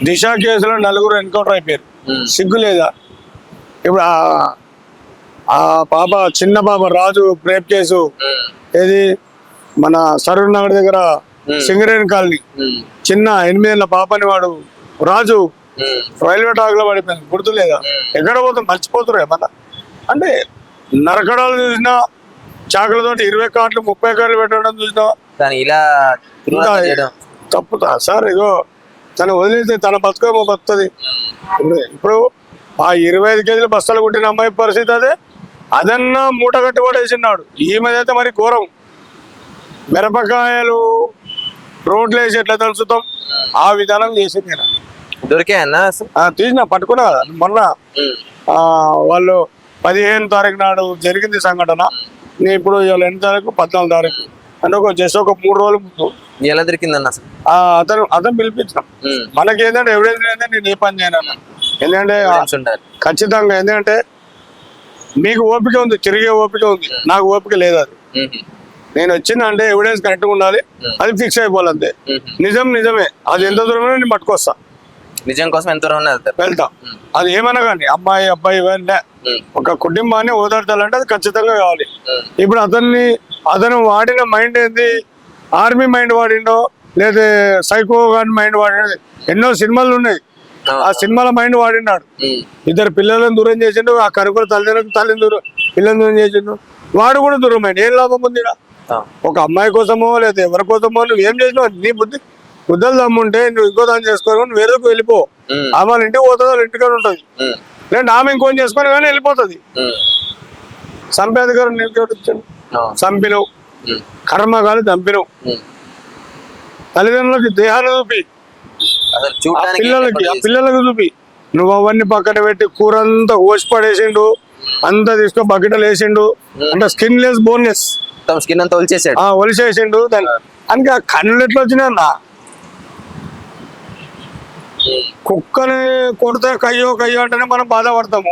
దిశ కేసులో 4 ఎన్కౌంటర్ అయిపోయారు, సిగ్గు లేదా? ఇప్పుడు ఆ పాప, చిన్న పాప రాజు రేప్ కేసు ఏది మన సరూర్ నగర్ దగ్గర సింగరేణి కాలనీ, చిన్న 8 ఏళ్ళ పాపని వాడు రాజు రైల్వే ట్రాక్ లో పడిపోయింది, గుర్తు లేదా? ఎక్కడ పోతుంది, మర్చిపోతున్నారు ఏమన్నా? అంటే నరకడాలు చూసినా, చాకులతోటి 20 కార్లు 30 కార్లు పెట్టడం చూసినా తప్పుతా సార్? ఇగో తను వదిలేస్తే తన బతుకేమో బతుకుతుంది. ఇప్పుడు ఆ 25 కేజీల బస్తాలు కొట్టిన అమ్మాయి పరిస్థితి అదే. అదన్నా మూట కట్టి కూడా వేసినాడు. ఈమెదైతే మరి ఘోరం. మిరపకాయలు రోడ్లు వేసి ఎట్లా తలుచుతాం ఆ విధానం చేసి నేను దొరికాయన్నా తీసిన పట్టుకున్నా. మొన్న వాళ్ళు 15వ తారీఖు నాడు జరిగింది సంఘటన. నేను ఇప్పుడు ఇవాళ 8వ తారీఖు 14వ తారీఖు అంటే జస్ట్ ఒక 3 రోజుల ముందు ఎలా దొరికిందన్న అతను పిలిపించిన. మనకి ఏంటంటే ఎవిడెన్స్ ఏంటంటే నేను ఏ పని చేయను. ఎందుకంటే ఖచ్చితంగా ఎందుకంటే మీకు ఓపిక ఉంది, తిరిగే ఓపిక ఉంది, నాకు ఓపిక లేదు. అది నేను వచ్చింది అంటే ఎవిడెన్స్ కరెక్ట్గా ఉండాలి, అది ఫిక్స్ అయిపోవాలి అంతే. నిజమే, అది ఎంత దూరమైనా నేను పట్టుకొస్తా. నిజం కోసం ఎంత దూరం వెళ్తా. అది ఏమన్నా కానీ అబ్బాయి ఇవన్నీ ఒక కుటుంబాన్ని ఓదార్చాలంటే అది ఖచ్చితంగా కావాలి. ఇప్పుడు అతను వాడిన మైండ్ ఏంది, ఆర్మీ మైండ్ వాడిండో లేదా సైకో గాని మైండ్ వాడిండో. ఎన్నో సినిమాలు ఉన్నాయి, ఆ సినిమాల మైండ్ వాడినాడు. 2 పిల్లలను దూరం చేసిండు, ఆ కనుకలు తల్లిని దూరం పిల్లలను దూరం చేసిండు. వాడు కూడా దూరం అయింది. ఏం లాభం ఉంది? ఒక అమ్మాయి కోసమో లేదా ఎవరి కోసమో నువ్వు ఏం చేసినావు? నీ బుద్ధలు దమ్ముంటే నువ్వు ఇంకో దాన్ని చేసుకోవాలి, నువ్వు వేరేకు వెళ్ళిపో. ఆమె వాళ్ళ ఇంటికి పోతుంది, వాళ్ళ ఇంటికాడ ఉంటుంది. లేదంటే ఆమె ఇంకొని చేసుకొని కానీ వెళ్ళిపోతుంది. సంపేదగారు నీకు చంపినవు, కర్మ కానీ చంపినవు. తల్లిదండ్రులకి దేహాన్ని చూపి, పిల్లలకు చూపి. నువ్వు అవన్నీ పక్కన పెట్టి కూర అంతా ఓసి పడేసిండు, అంతా తీసుకో బకెటలు వేసిండు. అంటే స్కిన్ లెస్ బోన్లెస్, స్కిన్ అంతా ఒలిసేసిండు. దాన్ని అందుకే ఆ కన్నులు ఎట్లా వచ్చినా కుక్కని కొడితే కయ్యో అంటేనే మనం బాధపడతాము.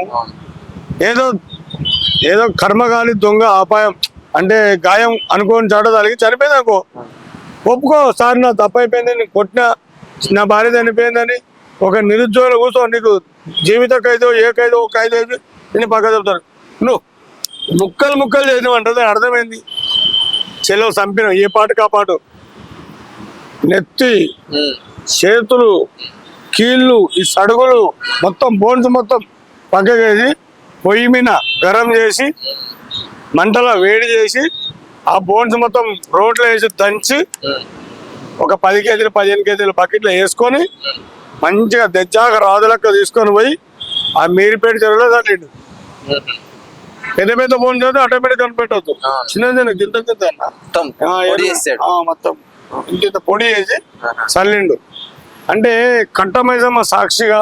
ఏదో కర్మగాలి దొంగ అపాయం అంటే గాయం అనుకోని చాట తలిగి చనిపోయింది అనుకో, ఒప్పుకో. సార్ నా తప్పు అయిపోయింది, నేను కొట్టిన, నా భార్య చనిపోయిందని ఒక నిరుద్యోగులు కూర్చో, నీకు జీవిత ఖైదో ఏ ఖైదో ఒక ఖైదు అయితే నేను పక్క చెప్తారు. నువ్వు ముక్కలు చేసినవంటే అర్థమైంది. చెలో చంపిన ఏ పాటుకు ఆ పాటు, నెత్తి, చేతులు, కీళ్ళు, ఈ సడుగులు మొత్తం బోన్స్ మొత్తం పక్కకేసి పొయ్యి మీద గరం చేసి మంటలో వేడి చేసి ఆ బోన్స్ మొత్తం రోడ్లో వేసి దంచి ఒక 10 కేజీలు 15 కేజీలు బకెట్లో వేసుకొని మంచిగా దెచ్చాక రాజులక్క తీసుకొని పోయి ఆ మీరిపేట చెరువులో తల్లిండు. పెద్ద పెద్ద బోన్స్ అయితే ఆటోమేటిక్ కనిపెట్టవద్దు, చిన్న చిన్న గింత గింత మొత్తం ఇంత పొడి వేసి చల్లిండు. అంటే కంఠమైజమ్మ సాక్షిగా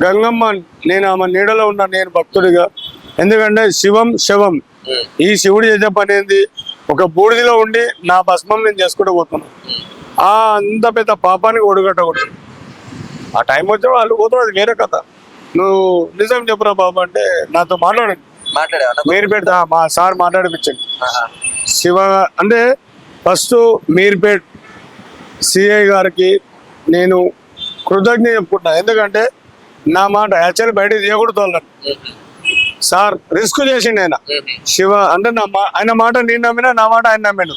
గంగమ్మ నేను ఆమె నీడలో ఉన్నా, నేను భక్తుడిగా. ఎందుకంటే శివం శవం, ఈ శివుడు చేసే పని ఏంది, ఒక బూడిదిలో ఉండి నా భస్మం నేను చేసుకుంటూ పోతున్నాను. అంత పెద్ద పాపానికి ఒడుగట్టకూడదు. ఆ టైం వచ్చే వాళ్ళు పోతారు, అది వేరే కథ. నువ్వు నిజం చెప్పురా బాబు అంటే నాతో మాట్లాడండి, మీర్పేట మా సార్ మాట్లాడిపించండి. శివ అంటే ఫస్ట్ మీర్పేట్ సిఐ గారికి నేను కృతజ్ఞత చెప్పుకుంటున్నా. ఎందుకంటే నా మాట యాక్చువల్లీ బయట తీయకూడదు. సార్ రిస్క్ చేసిండు ఆయన. శివ అంటే ఆయన మాట నేను నమ్మినా, నా మాట ఆయన నమ్మాడు.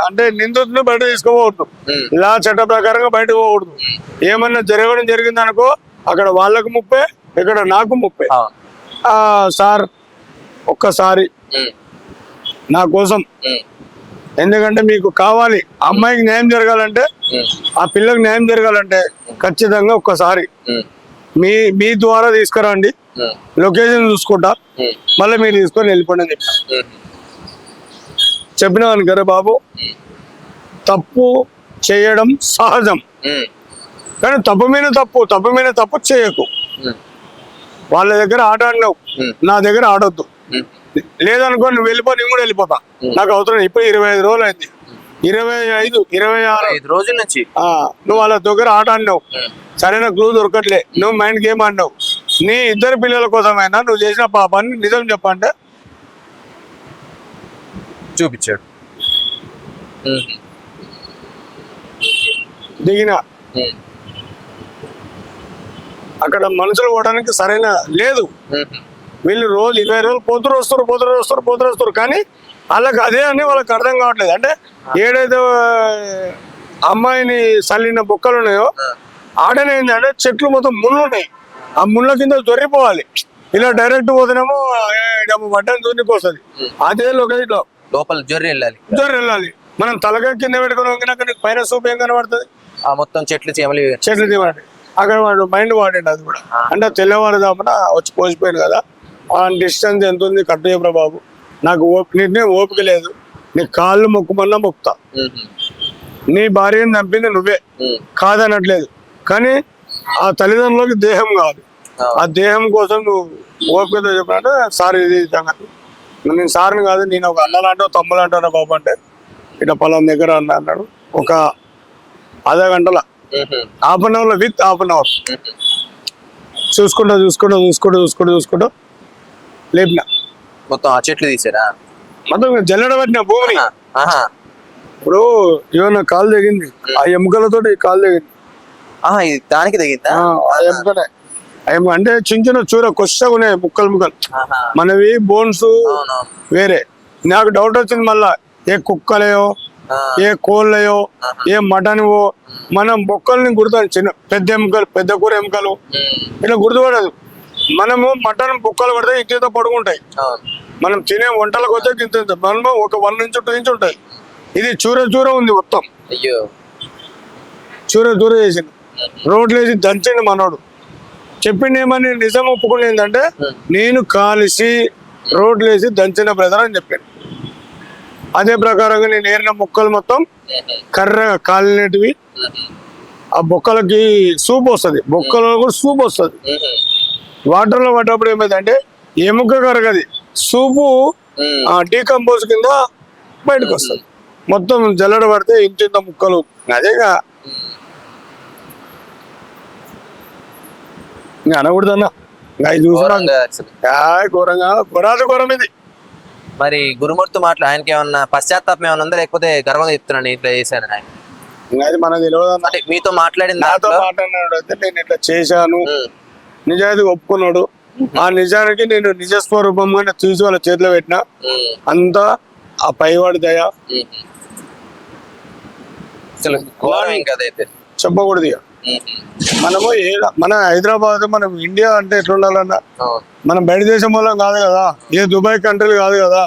అంటే నిందితుని బయట తీసుకోకూడదు, లా చట్ట ప్రకారంగా బయట పోకూడదు. ఏమన్నా జరగడం జరిగింది అనుకో, అక్కడ వాళ్ళకు ముప్పే, ఇక్కడ నాకు ముప్పే. సార్ ఒక్కసారి నా కోసం, ఎందుకంటే మీకు కావాలి అమ్మాయికి న్యాయం జరగాలంటే, ఆ పిల్లకి న్యాయం జరగాలంటే ఖచ్చితంగా ఒక్కసారి మీ ద్వారా తీసుకురండి, లొకేషన్ చూసుకుంటా, మళ్ళీ మీరు తీసుకొని వెళ్ళిపోండి అని చెప్పినాను కదా బాబు. తప్పు చేయడం సహజం, కానీ తప్పు మీద తప్పు చేయకు. వాళ్ళ దగ్గర ఆట ఆడినావు, నా దగ్గర ఆడొద్దు. లేదనుకో నువ్వు వెళ్ళిపో, నేను కూడా వెళ్ళిపోతా. నాకు అవసరం. ఇప్పుడు 25 రోజులు అయింది, 26 రోజుల నుంచి నువ్వు వాళ్ళ దగ్గర ఆట ఆడినావు, సరైన క్లూ దొరకట్లే, నువ్వు మైండ్ గేమ్ ఆడినావు. నీ 2 పిల్లల కోసమైనా నువ్వు చేసిన పాపాన్ని నిజం చెప్పంటే చూపించాడు. దిగిన అక్కడ మనుషులు పోవడానికి సరైన లేదు. వీళ్ళు రోజు 20 రోజులు పోతురు వస్తారు, కానీ వాళ్ళకి అదే అని వాళ్ళకి అర్థం కావట్లేదు. అంటే ఏడైతే అమ్మాయిని చల్లిన బొక్కలు ఉన్నాయో ఆడనేంది అంటే చెట్లు మొత్తం ముళ్ళు ఉన్నాయి, ఆ ముళ్ళ కింద దొరికిపోవాలి. ఇలా డైరెక్ట్ పోతేనేమో బట్టని దూరికి వస్తుంది. అదే లొకేషన్ లోపల జొర్రి వెళ్ళాలి. మనం తలగా కింద పెట్టుకుని వంగినాక నీకు పైన సూప్ ఏం కనబడుతుంది? మొత్తం చెట్లు చీమలు అక్కడ వాడు మైండ్ వాడండి. అది కూడా అంటే తెల్లవారుదామన వచ్చి పోసిపోయాడు కదా. ఆ డిస్టెన్స్ ఎంత ఉంది కట్టు చెప్పరా బాబు, నాకు ఓపిక లేదు. నీ కాళ్ళు మొక్కుమన్నా మొక్కుతా. నీ భార్యను చంపింది నువ్వే కాదనట్లేదు, కానీ ఆ తల్లిదండ్రులకి దేహం కావాలి. ఆ దేహం కోసం నువ్వు ఓపికతో చెప్పినట్టే సార్ ఇది సంగతి. నేను సార్ని కాదు, నేను ఒక అన్నలాంటో తమ్ములాంటో బాబు అంటే ఇట్లా పొలం దగ్గర అన్నాడు. ఒక అర్ధ గంటల హాఫ్ అన్ అవర్లో విత్ హాఫ్ అన్ అవర్ చూసుకుంటూ లేపిన. మొత్తం ఆ చెట్లు తీసారా? మొత్తం జల్లెడ పట్టిన భూమిని. ఇప్పుడు ఏమన్నా కాలు తెగింది, ఆ ఎముకలతో కాలు తెగింది. దానికి తెగిందా? ఆ ఎముకనే అంటే చిన్న చూర కొచ్చగా ఉన్నాయి ముక్కలు. మనవి బోన్స్ వేరే. నాకు డౌట్ వచ్చింది మళ్ళా, ఏ కుక్కలయో ఏ కోళ్ళయో ఏ మటన్వో మనం బొక్కల్ని గుర్తాం. చిన్న పెద్ద ఎముకలు, పెద్ద కూర ఎముకలు ఇట్లా గుర్తుపడదు. మనము మటన్ బొక్కలు పడితే ఇంత పడుకుంటాయి, మనం తినే వంటలకు వచ్చే ఇంత మనము ఒక 1 నుంచి 2 ఇంచ్ ఉంటాయి. ఇది చూర ఉంది మొత్తం, చూర చేసింది. రోడ్లు వేసి దంచండి మనోడు. చెప్పింది ఏమని నిజం ఒప్పుకుని ఏంటంటే, నేను కాలిసి రోడ్లు వేసి దంచిన బ్రదర్ అని చెప్పాను. అదే ప్రకారంగా నేను ఏరిన మొక్కలు మొత్తం కర్రగా కాలినటివి. ఆ బొక్కలకి సూప్ వస్తుంది, బొక్కలో కూడా సూప్ వస్తుంది. వాటర్లో పడ్డప్పుడు ఏమైందంటే ఎముక కరగది, సూపు డీకంపోజ్ కింద బయటకు వస్తుంది. మొత్తం జల్లడ పడితే ఇంత ముక్కలు. అదేగా ఇంకా అనకూడదన్నా, ఘోరంగా ఘోరం ఇది. మరి గురుమూర్తి మాటలు ఆయనకి ఏమన్నా పశ్చాత్తాపం ఏమైనా ఉందా, లేకపోతే గర్వంగా చెప్తున్నాను ఇట్లా చేశాను ఆయన? అది మనకు తెలియదు. మీతో మాట్లాడిన నాతో మాట్లాడినాడు అయితే నేను ఇట్లా చేశాను, నిజాయితీ ఒప్పుకున్నాడు. ఆ నిజానికి నేను నిజస్వరూపంగా తీసి వాళ్ళ చేతిలో పెట్టినా. అంతా ఆ పైవాడి దయ. చెప్పకూడదు ఇక. మనము మన హైదరాబాద్, మనం ఇండియా అంటే ఎట్లుండాలన్నా, మనం బయట దేశం వల్ల కాదు కదా, ఏ దుబాయ్ కంట్రీలు కాదు కదా.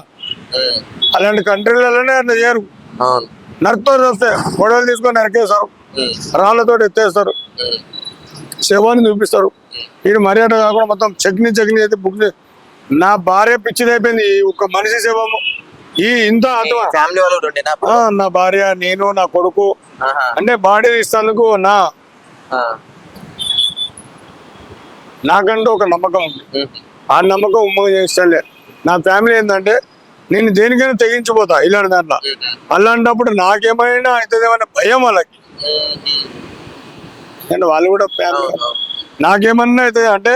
అలాంటి కంట్రీలలోనే అట్లా చేయరు. అవును. నరుకుతో వస్తే గొడవలు తీసుకొని నరికేస్తారు, రాళ్ళతో ఎత్తేస్తారు, శవాన్ని చూపిస్తారు. ఇది మర్యాద కాకుండా మొత్తం చట్నీ అయితే బుక్ నా భార్య పిచ్చిదైపోయింది. ఈ ఒక్క మనిషి శవము ఇంత ఆత్మ. ఫ్యామిలీ వాళ్ళు కూడా ఉండేనా? నా భార్య, నేను, నా కొడుకు అంటే బాడీ ఇస్తానికి నాకంటూ ఒక నమ్మకం ఉంది. ఆ నమ్మకం ఉమ్మగా చేస్తాలే. నా ఫ్యామిలీ ఏంటంటే నేను దేనికైనా తెగించిపోతా ఇలాంటి దాంట్లో. అలాంటప్పుడు నాకేమైనా అవుతుందేమన్నా భయం వాళ్ళకి. అంటే వాళ్ళు కూడా ఫ్యామిలీ నాకేమన్నా అవుతుంది అంటే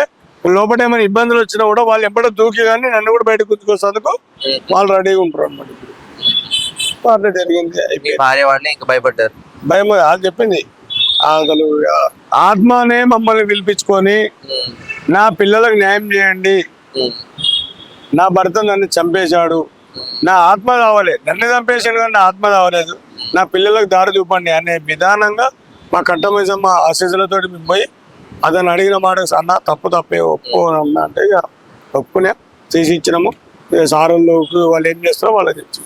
లోపల ఏమైనా ఇబ్బందులు వచ్చినా కూడా వాళ్ళు ఎప్పుడో దూకి కానీ నన్ను కూడా బయటకు గుర్తుకొస్తేందుకు వాళ్ళు రెడీగా ఉంటారు అనమాట. అట్లా జరిగింది. భార్య వాళ్ళని ఇంకా భయపడ్డారు. భయం అది చెప్పింది. అసలు ఆత్మనే మమ్మల్ని పిలిపించుకొని నా పిల్లలకు న్యాయం చేయండి, నా భర్త నన్ను చంపేశాడు, నా ఆత్మ కావాలి, నన్ను చంపేశాడు కానీ నా ఆత్మ కావలేదు, నా పిల్లలకు దారి చూపండి అనే విధానంగా మా కట్టమైసమ్మ ఆశీస్సులతో మేము పోయి అతను అడిగిన మాట అన్న తప్పే ఒప్పుకోనన్నా అంటే ఇక ఒప్పుకునే తీసి ఇచ్చినాము. సార్ వాళ్ళు ఏం చేస్తారో వాళ్ళకి తెచ్చి